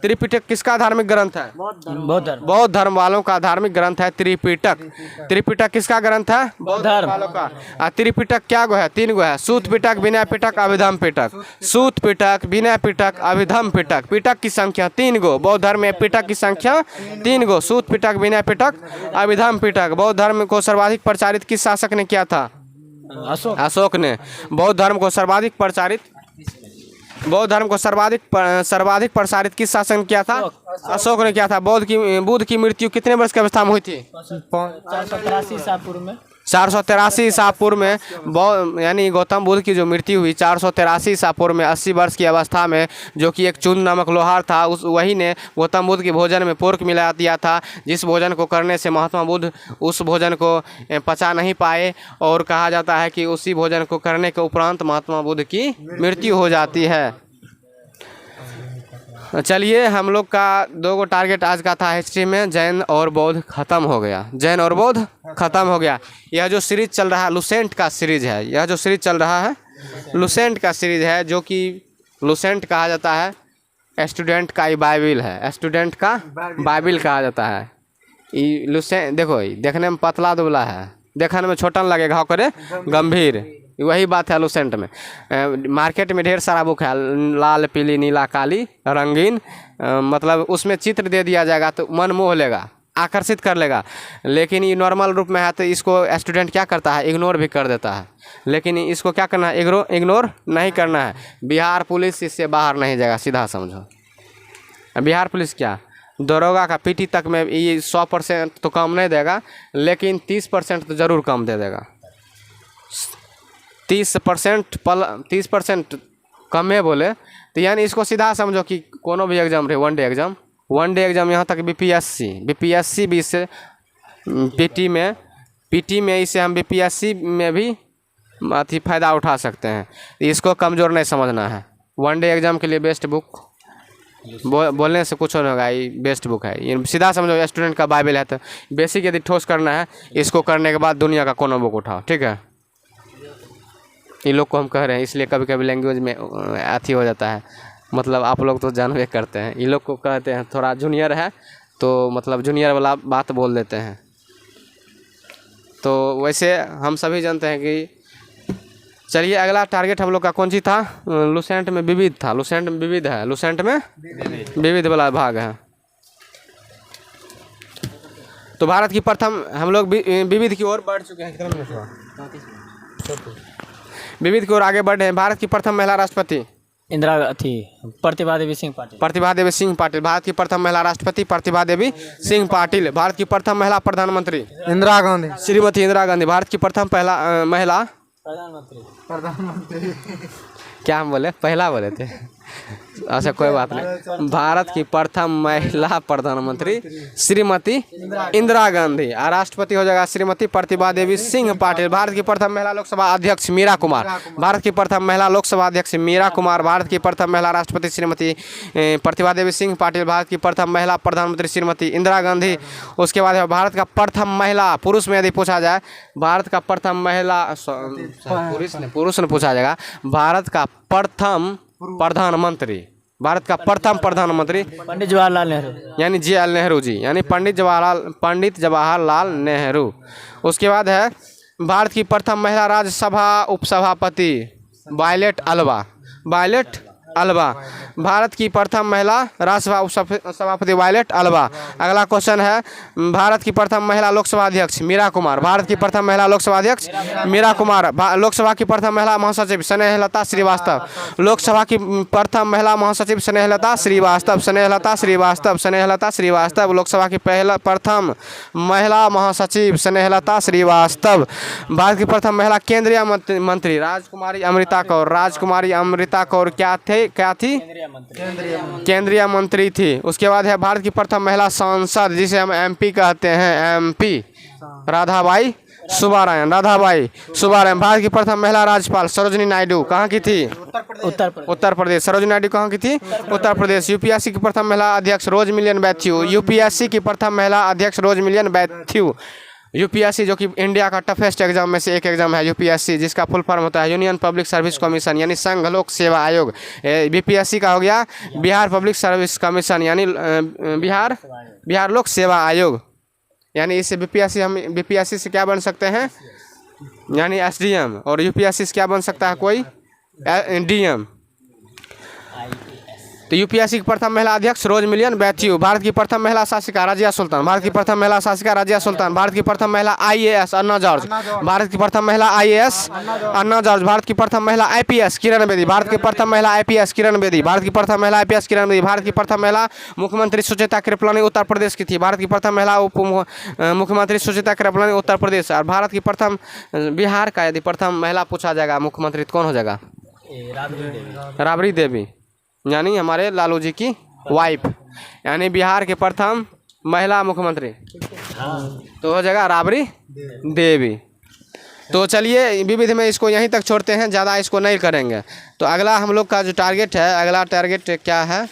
त्रिपिटक किसका धार्मिक ग्रंथ है? बौद्ध धर्म वालों का धार्मिक ग्रंथ है त्रिपिटक किसका ग्रंथ है? बौद्ध धर्म वालों का। त्रिपिटक क्या गो है? 3 गो है। सूत पिटक, विनय पिटक, अभिधम्म पिटक। सूत पिटक, विनय पिटक, अभिधम्म पिटक। पिटक की संख्या 3 गो। बौद्ध धर्म में पिटक की संख्या 3 गो। सूत पिटक, विनय पिटक, अभिधम्म पिटक। बौद्ध धर्म को सर्वाधिक प्रचारित किस शासक ने किया था? अशोक ने। बौद्ध धर्म को सर्वाधिक सर्वाधिक प्रसारित किस शासक ने किया था? अशोक ने किया था। बुद्ध की मृत्यु कितने वर्ष की अवस्था में हुई थी? 483 ईसा पूर्व में यानी गौतम बुद्ध की जो मृत्यु हुई 483 ईसा पूर्व में 80 वर्ष की अवस्था में, जो कि एक चुंद नामक लोहार था, वही ने गौतम बुद्ध के भोजन में पोर्क मिला दिया था, जिस भोजन को करने से महात्मा बुद्ध उस भोजन को पचा नहीं पाए। और कहा जाता है कि उसी भोजन को करने के उपरांत महात्मा बुद्ध की मृत्यु हो जाती है। चलिए, हम लोग का 2 टारगेट आज का था हिस्ट्री में। जैन और बौद्ध खत्म हो गया। यह जो सीरीज चल रहा है लुसेंट का सीरीज है, जो कि लुसेंट कहा जाता है स्टूडेंट का बाइबिल है। स्टूडेंट का बाइबिल कहा जाता है। ये लुसेंट देखो, देखने में पतला दुबला है, देखने में छोटा लगेगा, हो करे गंभीर। वही बात है लुसेंट में। मार्केट में ढेर सारा बुक है, लाल, पीली, नीला, काली, रंगीन। मतलब उसमें चित्र दे दिया जाएगा तो मन मोह लेगा, आकर्षित कर लेगा। लेकिन ये नॉर्मल रूप में है तो इसको स्टूडेंट क्या करता है? इग्नोर भी कर देता है। लेकिन इसको क्या करना है? इग्नोर नहीं करना है। बिहार पुलिस इससे बाहर नहीं जाएगा, सीधा समझो। बिहार पुलिस क्या, दरोगा का पीटी तक में ये 100% तो कम नहीं देगा, लेकिन 30% तो ज़रूर कम दे देगा। 30% कम है बोले तो यानी इसको सीधा समझो कि कोनो भी एग्जाम रहे, वन डे एग्जाम, यहाँ तक बीपीएससी भी इससे पीटी में इसे हम बीपीएससी में भी फ़ायदा उठा सकते हैं। इसको कमज़ोर नहीं समझना है। वन डे एग्जाम के लिए बेस्ट बुक बोलने से कुछ नहीं होगा, ये बेस्ट बुक है। ये सीधा समझो स्टूडेंट का बाइबल है। तो बेसिक यदि ठोस करना है, इसको करने के बाद दुनिया का कोनो बुक उठाओ, ठीक है। ये लोग को हम कह रहे हैं, इसलिए कभी कभी लैंग्वेज में अथी हो जाता है। मतलब आप लोग तो जानवे करते हैं, ये लोग को कहते हैं थोड़ा जूनियर है तो मतलब जूनियर वाला बात बोल देते हैं। तो वैसे हम सभी जानते हैं कि चलिए, अगला टारगेट हम लोग का कौन सी था? लुसेंट में विविध था। लुसेंट में विविध वाला भाग है। तो भारत की प्रथम, हम लोग विविध की ओर बढ़ चुके हैं। कितना मिनट हुआ? विविध की ओर आगे बढ़े हैं। भारत की प्रथम महिला राष्ट्रपति प्रतिभा देवी सिंह पाटिल। भारत की प्रथम महिला राष्ट्रपति प्रतिभा देवी सिंह पाटिल। भारत की प्रथम महिला प्रधानमंत्री श्रीमती इंदिरा गांधी। भारत की प्रथम महिला प्रधानमंत्री क्या हम बोले, पहला बोले थे। अच्छा कोई बात नहीं। भारत की प्रथम महिला प्रधानमंत्री श्रीमती इंदिरा गांधी, और राष्ट्रपति हो जाएगा श्रीमती प्रतिभा देवी सिंह पाटिल। भारत की प्रथम महिला लोकसभा अध्यक्ष मीरा कुमार, भारत की प्रथम महिला लोकसभा अध्यक्ष मीरा कुमार। भारत की प्रथम महिला राष्ट्रपति श्रीमती प्रतिभा देवी सिंह पाटिल। भारत की प्रथम महिला प्रधानमंत्री श्रीमती इंदिरा गांधी। उसके बाद है भारत का प्रथम महिला, पुरुष में यदि पूछा जाए, भारत का प्रथम महिला, पुरुष ने पूछा जाएगा, भारत का प्रथम प्रधानमंत्री, भारत का प्रथम प्रधानमंत्री पंडित जवाहरलाल नेहरू। यानी JL नेहरू जी, यानी पंडित जवाहरलाल नेहरू। उसके बाद है भारत की प्रथम महिला राज्यसभा उपसभापति वायलेट अल्वा, वायलेट अल्वा। भारत की प्रथम महिला राज्यसभा उपसभापति वायलेट अल्वा। अगला क्वेश्चन है भारत की प्रथम महिला लोकसभा अध्यक्ष मीरा कुमार, भारत की प्रथम महिला लोकसभा अध्यक्ष मीरा कुमार। लोकसभा की प्रथम महिला महासचिव स्नेहलता श्रीवास्तव, लोकसभा की प्रथम महिला महासचिव स्नेहलता श्रीवास्तव, स्नेहलता श्रीवास्तव, स्नेहलता श्रीवास्तव। लोकसभा की प्रथम महिला महासचिव स्नेहलता श्रीवास्तव। भारत की प्रथम महिला केंद्रीय मंत्री राजकुमारी अमृता कौर, राजकुमारी अमृता कौर क्या थी? केंद्रीय मंत्री थी। उसके बाद है भारत की प्रथम महिला सांसद, जिसे हम MP कहते हैं, MP राधाबाई सुब्बारायण, राधाबाई सुब्बारायण। भारत की प्रथम महिला राज्यपाल सरोजिनी नायडू कहाँ की थी? उत्तर प्रदेश। सरोजिनी नायडू कहाँ की थी? उत्तर प्रदेश। UPSC की प्रथम महिला अध्यक्ष रोज मिलियन मैथ्यू, UPSC की प्रथम महिला अध्यक्ष रोज मिलियन मैथ्यू। UPSC जो कि इंडिया का टफेस्ट एग्जाम में से एक एग्जाम है, UPSC, जिसका फुल फॉर्म होता है यूनियन पब्लिक सर्विस कमीशन, यानी संघ लोक सेवा आयोग। BPSC का हो गया बिहार पब्लिक सर्विस कमीशन, यानी बिहार लोक सेवा आयोग। यानी इससे BPSC से क्या बन सकते हैं? यानी SDM। और UPSC से क्या बन सकता है कोई? DM। तो UPSC की प्रथम महिला अध्यक्ष रोज मिलियन मैथ्यू। भारत की प्रथम महिला शासिका राजिया सुल्तान, भारत की प्रथम महिला शासिका राजिया सुल्तान। भारत की प्रथम महिला IAS अन्ना जॉर्ज, भारत की प्रथम महिला IAS अन्ना जॉर्ज। भारत की प्रथम महिला IPS किरण बेदी, भारत की प्रथम महिला IPS किरण बेदी, भारत की प्रथम महिला IPS किरण बेदी। भारत की प्रथम महिला मुख्यमंत्री सुचेता कृपलानी उत्तर प्रदेश की थी, भारत की प्रथम महिला उप मुख्यमंत्री सुचेता कृपलानी उत्तर प्रदेश। और भारत की प्रथम, बिहार का यदि प्रथम महिला पूछा जाएगा मुख्यमंत्री तो कौन हो जाएगा? राबड़ी देवी, यानी हमारे लालू जी की वाइफ, यानी बिहार के प्रथम महिला मुख्यमंत्री तो हो जाएगा राबड़ी देवी। तो चलिए विविध में इसको यहीं तक छोड़ते हैं, ज़्यादा इसको नहीं करेंगे। तो अगला हम लोग का जो टारगेट है, अगला टारगेट क्या है?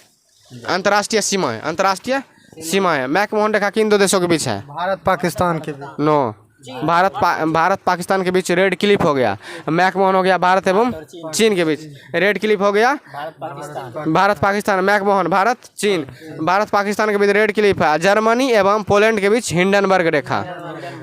अंतर्राष्ट्रीय सीमाएं। अंतर्राष्ट्रीय सीमाएं मैकमोहन रेखा किन दो देशों के बीच है? भारत पाकिस्तान के बीच। नो, भारत पाकिस्तान के बीच रेड क्लिफ हो गया। मैकमोहन हो गया भारत एवं चीन के बीच। रेड क्लिफ हो गया भारत पाकिस्तान, मैकमोहन भारत चीन। भारत पाकिस्तान के बीच रेड क्लिफ है। जर्मनी एवं पोलैंड के बीच हिंडनबर्ग रेखा,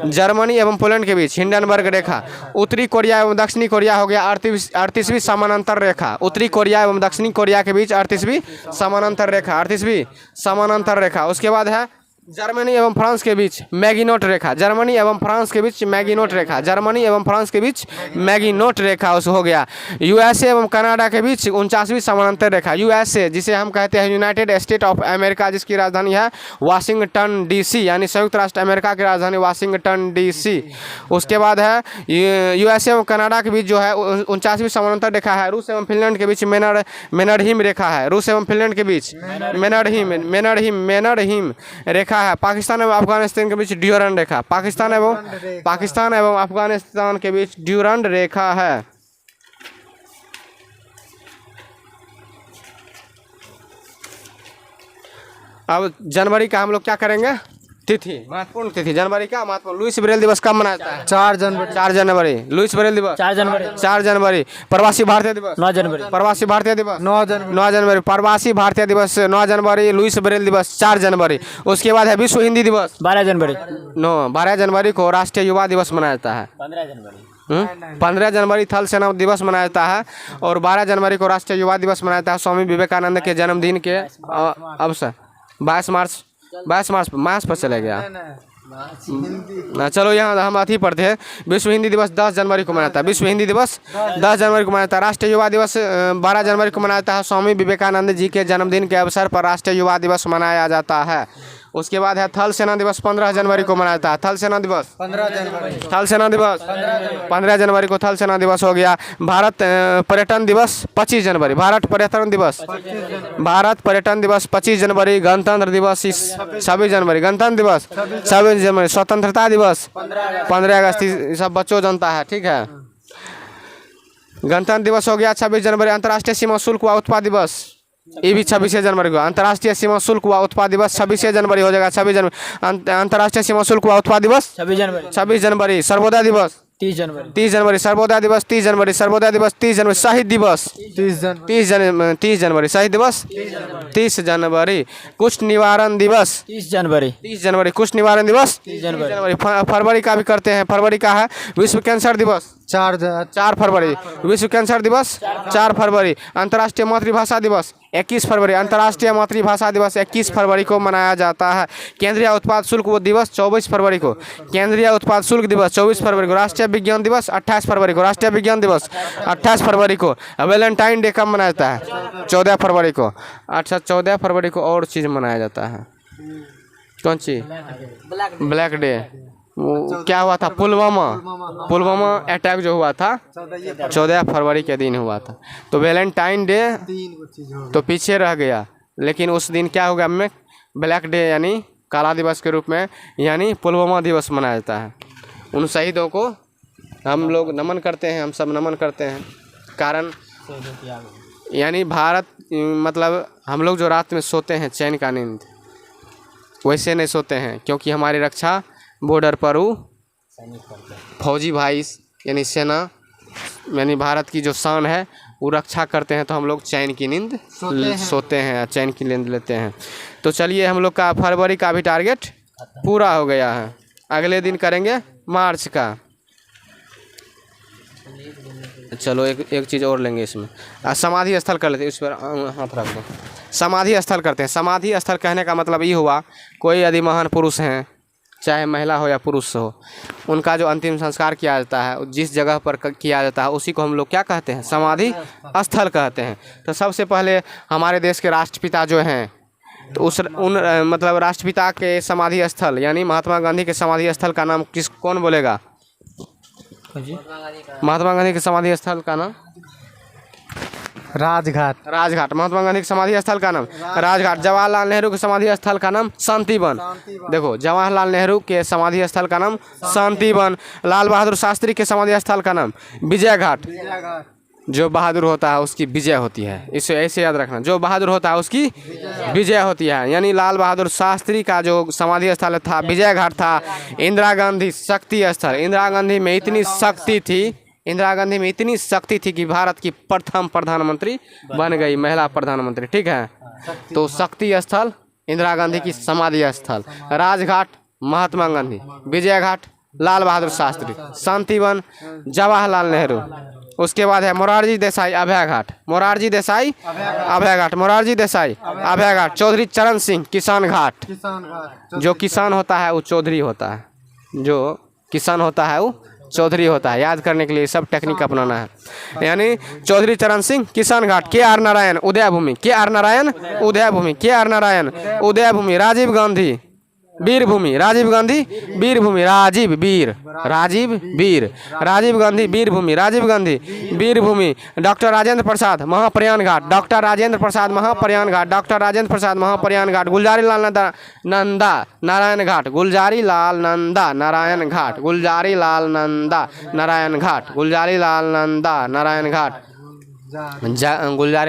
जर्मनी एवं पोलैंड के बीच हिंडनबर्ग रेखा। उत्तरी कोरिया एवं दक्षिणी कोरिया हो गया 38वीं समानांतर रेखा। उत्तरी कोरिया एवं दक्षिणी कोरिया के बीच 38वीं समानांतर रेखा, 38वीं समानांतर रेखा। उसके बाद है जर्मनी एवं फ्रांस के बीच मैगिनोट रेखा, जर्मनी एवं फ्रांस के बीच मैगिनोट रेखा, जर्मनी एवं फ्रांस के बीच मैगिनोट रेखा उस हो गया। USA एवं कनाडा के बीच 49वीं समानांतर रेखा, USA जिसे हम कहते हैं यूनाइटेड स्टेट ऑफ अमेरिका, जिसकी राजधानी है वाशिंगटन DC, यानी संयुक्त राष्ट्र अमेरिका की राजधानी वाशिंगटन DC। उसके बाद है USA एवं कनाडा के बीच जो है 49वीं समानांतर रेखा है। रूस एवं फिनलैंड के बीच मेनडहिम रेखा है, रूस एवं फिनलैंड के बीच मेनडहिम रेखा है। पाकिस्तान एवं अफगानिस्तान के बीच ड्यूरंड रेखा, पाकिस्तान एवं अफगानिस्तान के बीच ड्यूरंड रेखा है। अब जनवरी का हम लोग क्या करेंगे? तिथि, महत्वपूर्ण तिथि जनवरी का महत्वपूर्ण। लुईस ब्रेल दिवस कब मनाया जाता है? 4 जनवरी। लुईस ब्रेल दिवस 4 जनवरी। प्रवासी भारतीय दिवस 9 जनवरी। प्रवासी भारतीय दिवस 9 जनवरी। प्रवासी भारतीय दिवस 9 जनवरी। लुईस ब्रेल दिवस 4 जनवरी। उसके बाद है विश्व हिंदी दिवस 12 जनवरी को राष्ट्रीय युवा दिवस मनाया जाता है। 15 जनवरी थल सेना दिवस मनाया जाता है और 12 जनवरी को राष्ट्रीय युवा दिवस मनाया जाता है स्वामी विवेकानंद के जन्मदिन के अवसर। 22 मार्च पर चले गया। चलो यहाँ हम अथी पढ़ते हैं। विश्व हिंदी दिवस 10 जनवरी को मनाता है। विश्व हिंदी दिवस 10 जनवरी को मनाता है। राष्ट्रीय युवा दिवस 12 जनवरी को मनाता है। स्वामी विवेकानंद जी के जन्मदिन के अवसर पर राष्ट्रीय युवा दिवस मनाया जाता है। उसके बाद है थल सेना दिवस 15 जनवरी को मनाया जाता है। थल सेना दिवस 15 जनवरी को थल सेना दिवस हो गया। भारत पर्यटन दिवस 25 जनवरी। भारत पर्यटन दिवस 25 जनवरी। गणतंत्र दिवस 26 जनवरी। गणतंत्र दिवस 26 जनवरी। स्वतंत्रता दिवस 15 अगस्त। ये सब बच्चों जनता है, ठीक है। गणतंत्र दिवस हो गया 26 जनवरी। अंतर्राष्ट्रीय सीमा शुल्क व उत्पाद दिवस, ये भी 26 जनवरी को। अंतर्राष्ट्रीय सीमा शुल्क व उत्पाद दिवस 26 जनवरी हो जाएगा। 26 जनवरी अंतर्राष्ट्रीय सीमा शुल्क व उत्पाद दिवस 26 जनवरी। सर्वोदय दिवस 30 जनवरी। सर्वोदय दिवस 30 जनवरी। सर्वोदय दिवस 30 जनवरी। शहीद दिवस 30 जनवरी। शहीद दिवस 30 जनवरी। कुष्ठ निवारण दिवस 30 जनवरी। कुष्ठ निवारण दिवस 30 जनवरी। फरवरी का भी करते हैं। फरवरी का है विश्व कैंसर दिवस 4 फरवरी। विश्व कैंसर दिवस 4 फरवरी। अंतर्राष्ट्रीय मातृभाषा दिवस 21 फरवरी। अंतर्राष्ट्रीय मातृभाषा दिवस 21 फरवरी को मनाया जाता है। केंद्रीय उत्पाद शुल्क दिवस 24 फरवरी को। केंद्रीय उत्पाद शुल्क दिवस 24 फरवरी को। राष्ट्रीय विज्ञान दिवस 28 फरवरी को। राष्ट्रीय विज्ञान दिवस 28 फरवरी को। वैलेंटाइन डे कब मनाया जाता है? 14 फरवरी को। अच्छा, 14 फरवरी को और चीज़ मनाया जाता है। कौन सी? Black day. वो क्या हुआ था? पुलवामा अटैक जो हुआ था 14 फरवरी के दिन हुआ था। तो वैलेंटाइन डे तो पीछे रह गया, लेकिन उस दिन क्या होगा में ब्लैक डे यानी काला दिवस के रूप में, यानी पुलवामा दिवस मनाया जाता है। उन शहीदों को हम लोग नमन करते हैं, हम सब नमन करते हैं। कारण यानी भारत, मतलब हम लोग जो रात में सोते हैं चैन का नींद, वैसे नहीं सोते हैं, क्योंकि हमारी रक्षा बॉर्डर पर वो फौजी भाई यानी सेना यानी भारत की जो शान है वो रक्षा करते हैं। तो हम लोग चैन की नींद सोते हैं, चैन की नींद लेते हैं। तो चलिए, हम लोग का फरवरी का भी टारगेट पूरा हो गया है। अगले दिन करेंगे मार्च का। चलो एक चीज़ और लेंगे इसमें। समाधि स्थल कर लेते हैं, उस पर हाथ रख दो। समाधि स्थल करते हैं। समाधि स्थल कहने का मतलब ये हुआ, कोई यदि महान पुरुष हैं, चाहे महिला हो या पुरुष हो, उनका जो अंतिम संस्कार किया जाता है, जिस जगह पर किया जाता है, उसी को हम लोग क्या कहते हैं? समाधि स्थल कहते हैं। तो सबसे पहले हमारे देश के राष्ट्रपिता जो हैं, तो मतलब राष्ट्रपिता के समाधि स्थल यानी महात्मा गांधी के समाधि स्थल का नाम कौन बोलेगा? महात्मा गांधी के समाधि स्थल का नाम राजघाट। महात्मा गांधी के समाधि स्थल का नाम राजघाट। जवाहरलाल नेहरू के समाधि स्थल का नाम शांतिवन। देखो, जवाहरलाल नेहरू के समाधि स्थल का नाम शांतिवन। लाल बहादुर शास्त्री के समाधि स्थल का नाम विजय घाट। जो बहादुर होता है उसकी विजय होती है, इसे ऐसे याद रखना। जो बहादुर होता है उसकी विजय होती है, यानी लाल बहादुर शास्त्री का जो समाधि स्थल था विजय घाट था। इंदिरा गांधी शक्ति स्थल। इंदिरा गांधी में इतनी शक्ति थी कि भारत की प्रथम प्रधानमंत्री बन गई, महिला प्रधानमंत्री, ठीक है। तो शक्ति स्थल इंदिरा गांधी की समाधि स्थल। राजघाट महात्मा गांधी, विजय घाट लाल बहादुर शास्त्री, शांतिवन जवाहरलाल नेहरू। उसके बाद है मोरारजी देसाई अभय घाट। मोरारजी देसाई अभय घाट। चौधरी चरण सिंह किसान घाट। जो किसान होता है वो चौधरी होता है, जो किसान होता है वो चौधरी होता है। याद करने के लिए सब टेक्निक अपनाना है। यानी चौधरी चरण सिंह किसान घाट। KR नारायण उदयभूमि। राजीव गांधी वीरभूमि। राजीव गांधी वीरभूमि। डॉक्टर राजेंद्र प्रसाद महाप्रयाण घाट। गुलजारी लाल नंदा नारायण घाट। गुलजारी लाल नंदा नारायण घाट। गुलजारी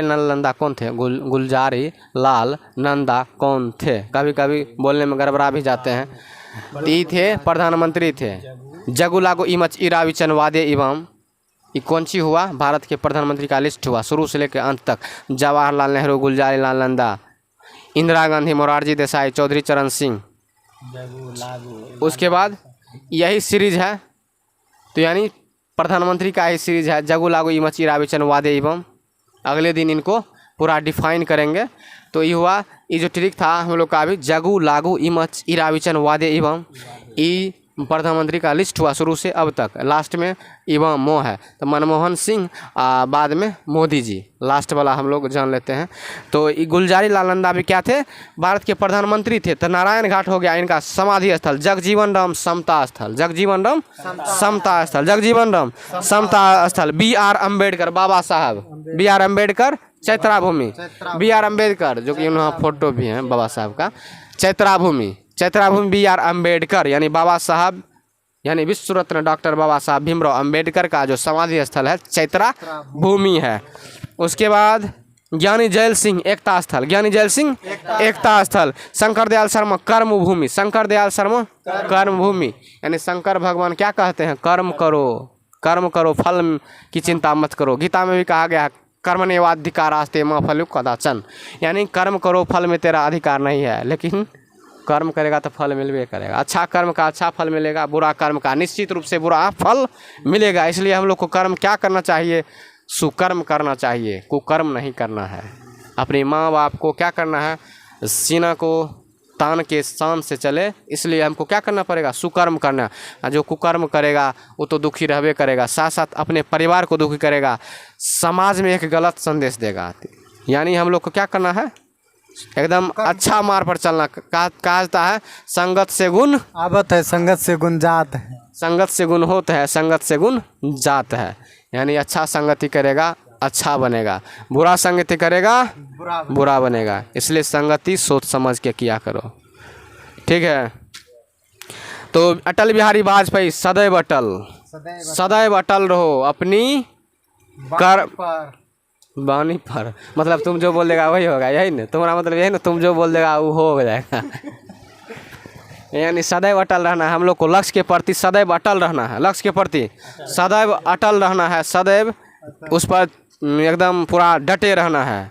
लाल नंदा कौन थे? गुलजारी लाल नंदा कौन थे? कभी कभी बोलने में गड़बड़ा भी जाते हैं। ये थे प्रधानमंत्री थे। जगुलागो इमच इराविचन वादे एवं ये कौन सी हुआ? भारत के प्रधानमंत्री का लिस्ट हुआ शुरू से लेकर अंत तक। जवाहरलाल नेहरू, गुलजारी लाल नंदा, इंदिरा गांधी, मोरारजी देसाई, चौधरी चरण सिंह। उसके बाद यही सीरीज है, तो यानी प्रधानमंत्री का ही सीरीज है। जगु लागू इमच इराविचन वादे एवं। अगले दिन इनको पूरा डिफाइन करेंगे। तो ये हुआ, ये जो ट्रिक था हम लोग का अभी, जगु लागू इमच इराविचन वादे एवं। ई प्रधानमंत्री का लिस्ट हुआ शुरू से अब तक, लास्ट में इमाम मो है तो मनमोहन सिंह, बाद में मोदी जी, लास्ट वाला हम लोग जान लेते हैं। तो गुलजारी लाल नंदा भी क्या थे, भारत के प्रधानमंत्री थे। तो नारायण घाट हो गया इनका समाधि स्थल, जगजीवन राम समता स्थल, जगजीवन राम समता स्थल, जगजीवन राम समता स्थल। BR अम्बेडकर, बाबा साहब BR अम्बेडकर चैत्रा भूमि, BR अम्बेडकर जो कि उन्होंने फोटो भी है बाबा साहब का, चैत्रा भूमि BR अम्बेडकर यानी बाबा साहब यानी विश्व रत्न डॉक्टर बाबा साहब भीमराव अम्बेडकर का जो समाधि स्थल है चैत्रा भूमि है। उसके बाद ज्ञानी जैल सिंह एकता स्थल, ज्ञानी जैल सिंह एकता स्थल। शंकर दयाल शर्मा कर्म भूमि, शंकर दयाल शर्मा कर्म भूमि यानी शंकर भगवान क्या कहते हैं, कर्म करो फल की चिंता मत करो। गीता में भी कहा गया है कर्मण्येवाधिकारास्ते मा फलु कदाचन, यानी कर्म करो फल में तेरा अधिकार नहीं है, लेकिन कर्म करेगा तो फल मिलवे करेगा। अच्छा कर्म का अच्छा फल मिलेगा, बुरा कर्म का निश्चित रूप से बुरा फल मिलेगा। इसलिए हम लोग को कर्म क्या करना चाहिए, सुकर्म करना चाहिए, कुकर्म नहीं करना है। अपने माँ बाप को क्या करना है, सीना को तान के शान से चले, इसलिए हमको क्या करना पड़ेगा, सुकर्म करना। जो कुकर्म करेगा वो तो दुखी रहबे करेगा, साथ साथ अपने परिवार को दुखी करेगा, समाज में एक गलत संदेश देगा। यानी हम लोग को क्या करना है, एकदम अच्छा मार्ग पर चलना। कहा जाता है संगत से गुण आवत है, संगत से गुण जात है, संगत से गुण होता है, संगत से गुण जात है। यानी अच्छा संगति करेगा अच्छा बनेगा, बुरा संगति करेगा बुरा बनेगा। इसलिए संगति सोच समझ के किया करो, ठीक है। तो अटल बिहारी वाजपेयी सदैव अटल रहो अपनी बानी पर, मतलब तुम जो बोल देगा वही होगा, यही ना तुम्हारा मतलब, यही ना तुम जो बोल देगा वो हो जाएगा। यानी सदैव अटल रहना है, हम लोग को लक्ष्य के प्रति सदैव अटल रहना है, लक्ष्य के प्रति सदैव अटल रहना है, सदैव उस पर एकदम पूरा डटे रहना है।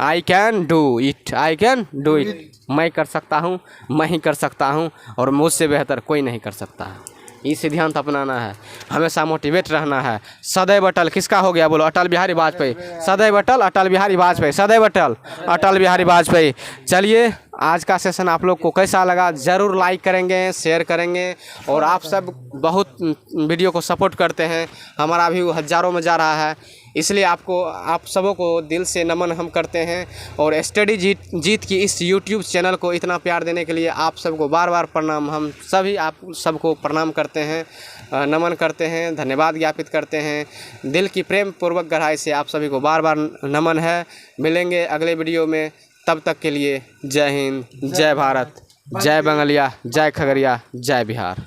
आई कैन डू इट, मैं कर सकता हूँ, मैं ही कर सकता हूँ और मुझसे बेहतर कोई नहीं कर सकता है। इस सिद्धांत अपनाना है, हमेशा मोटिवेट रहना है। सदैव अटल किसका हो गया बोलो, अटल बिहारी वाजपेयी, सदैव अटल अटल बिहारी वाजपेयी, सदैव अटल अटल बिहारी वाजपेयी। चलिए आज का सेशन आप लोग को कैसा लगा ज़रूर लाइक करेंगे, शेयर करेंगे। और आप सब बहुत वीडियो को सपोर्ट करते हैं, हमारा व्यू हज़ारों में जा रहा है, इसलिए आप सबों को दिल से नमन हम करते हैं। और स्टडी जीत की इस यूट्यूब चैनल को इतना प्यार देने के लिए आप सबको बार बार प्रणाम, हम सभी आप सबको प्रणाम करते हैं, नमन करते हैं, धन्यवाद ज्ञापित करते हैं। दिल की प्रेम पूर्वक गहराई से आप सभी को बार बार नमन है। मिलेंगे अगले वीडियो में, तब तक के लिए जय हिंद, जय भारत, जय बंगलिया, जय खगड़िया, जय बिहार।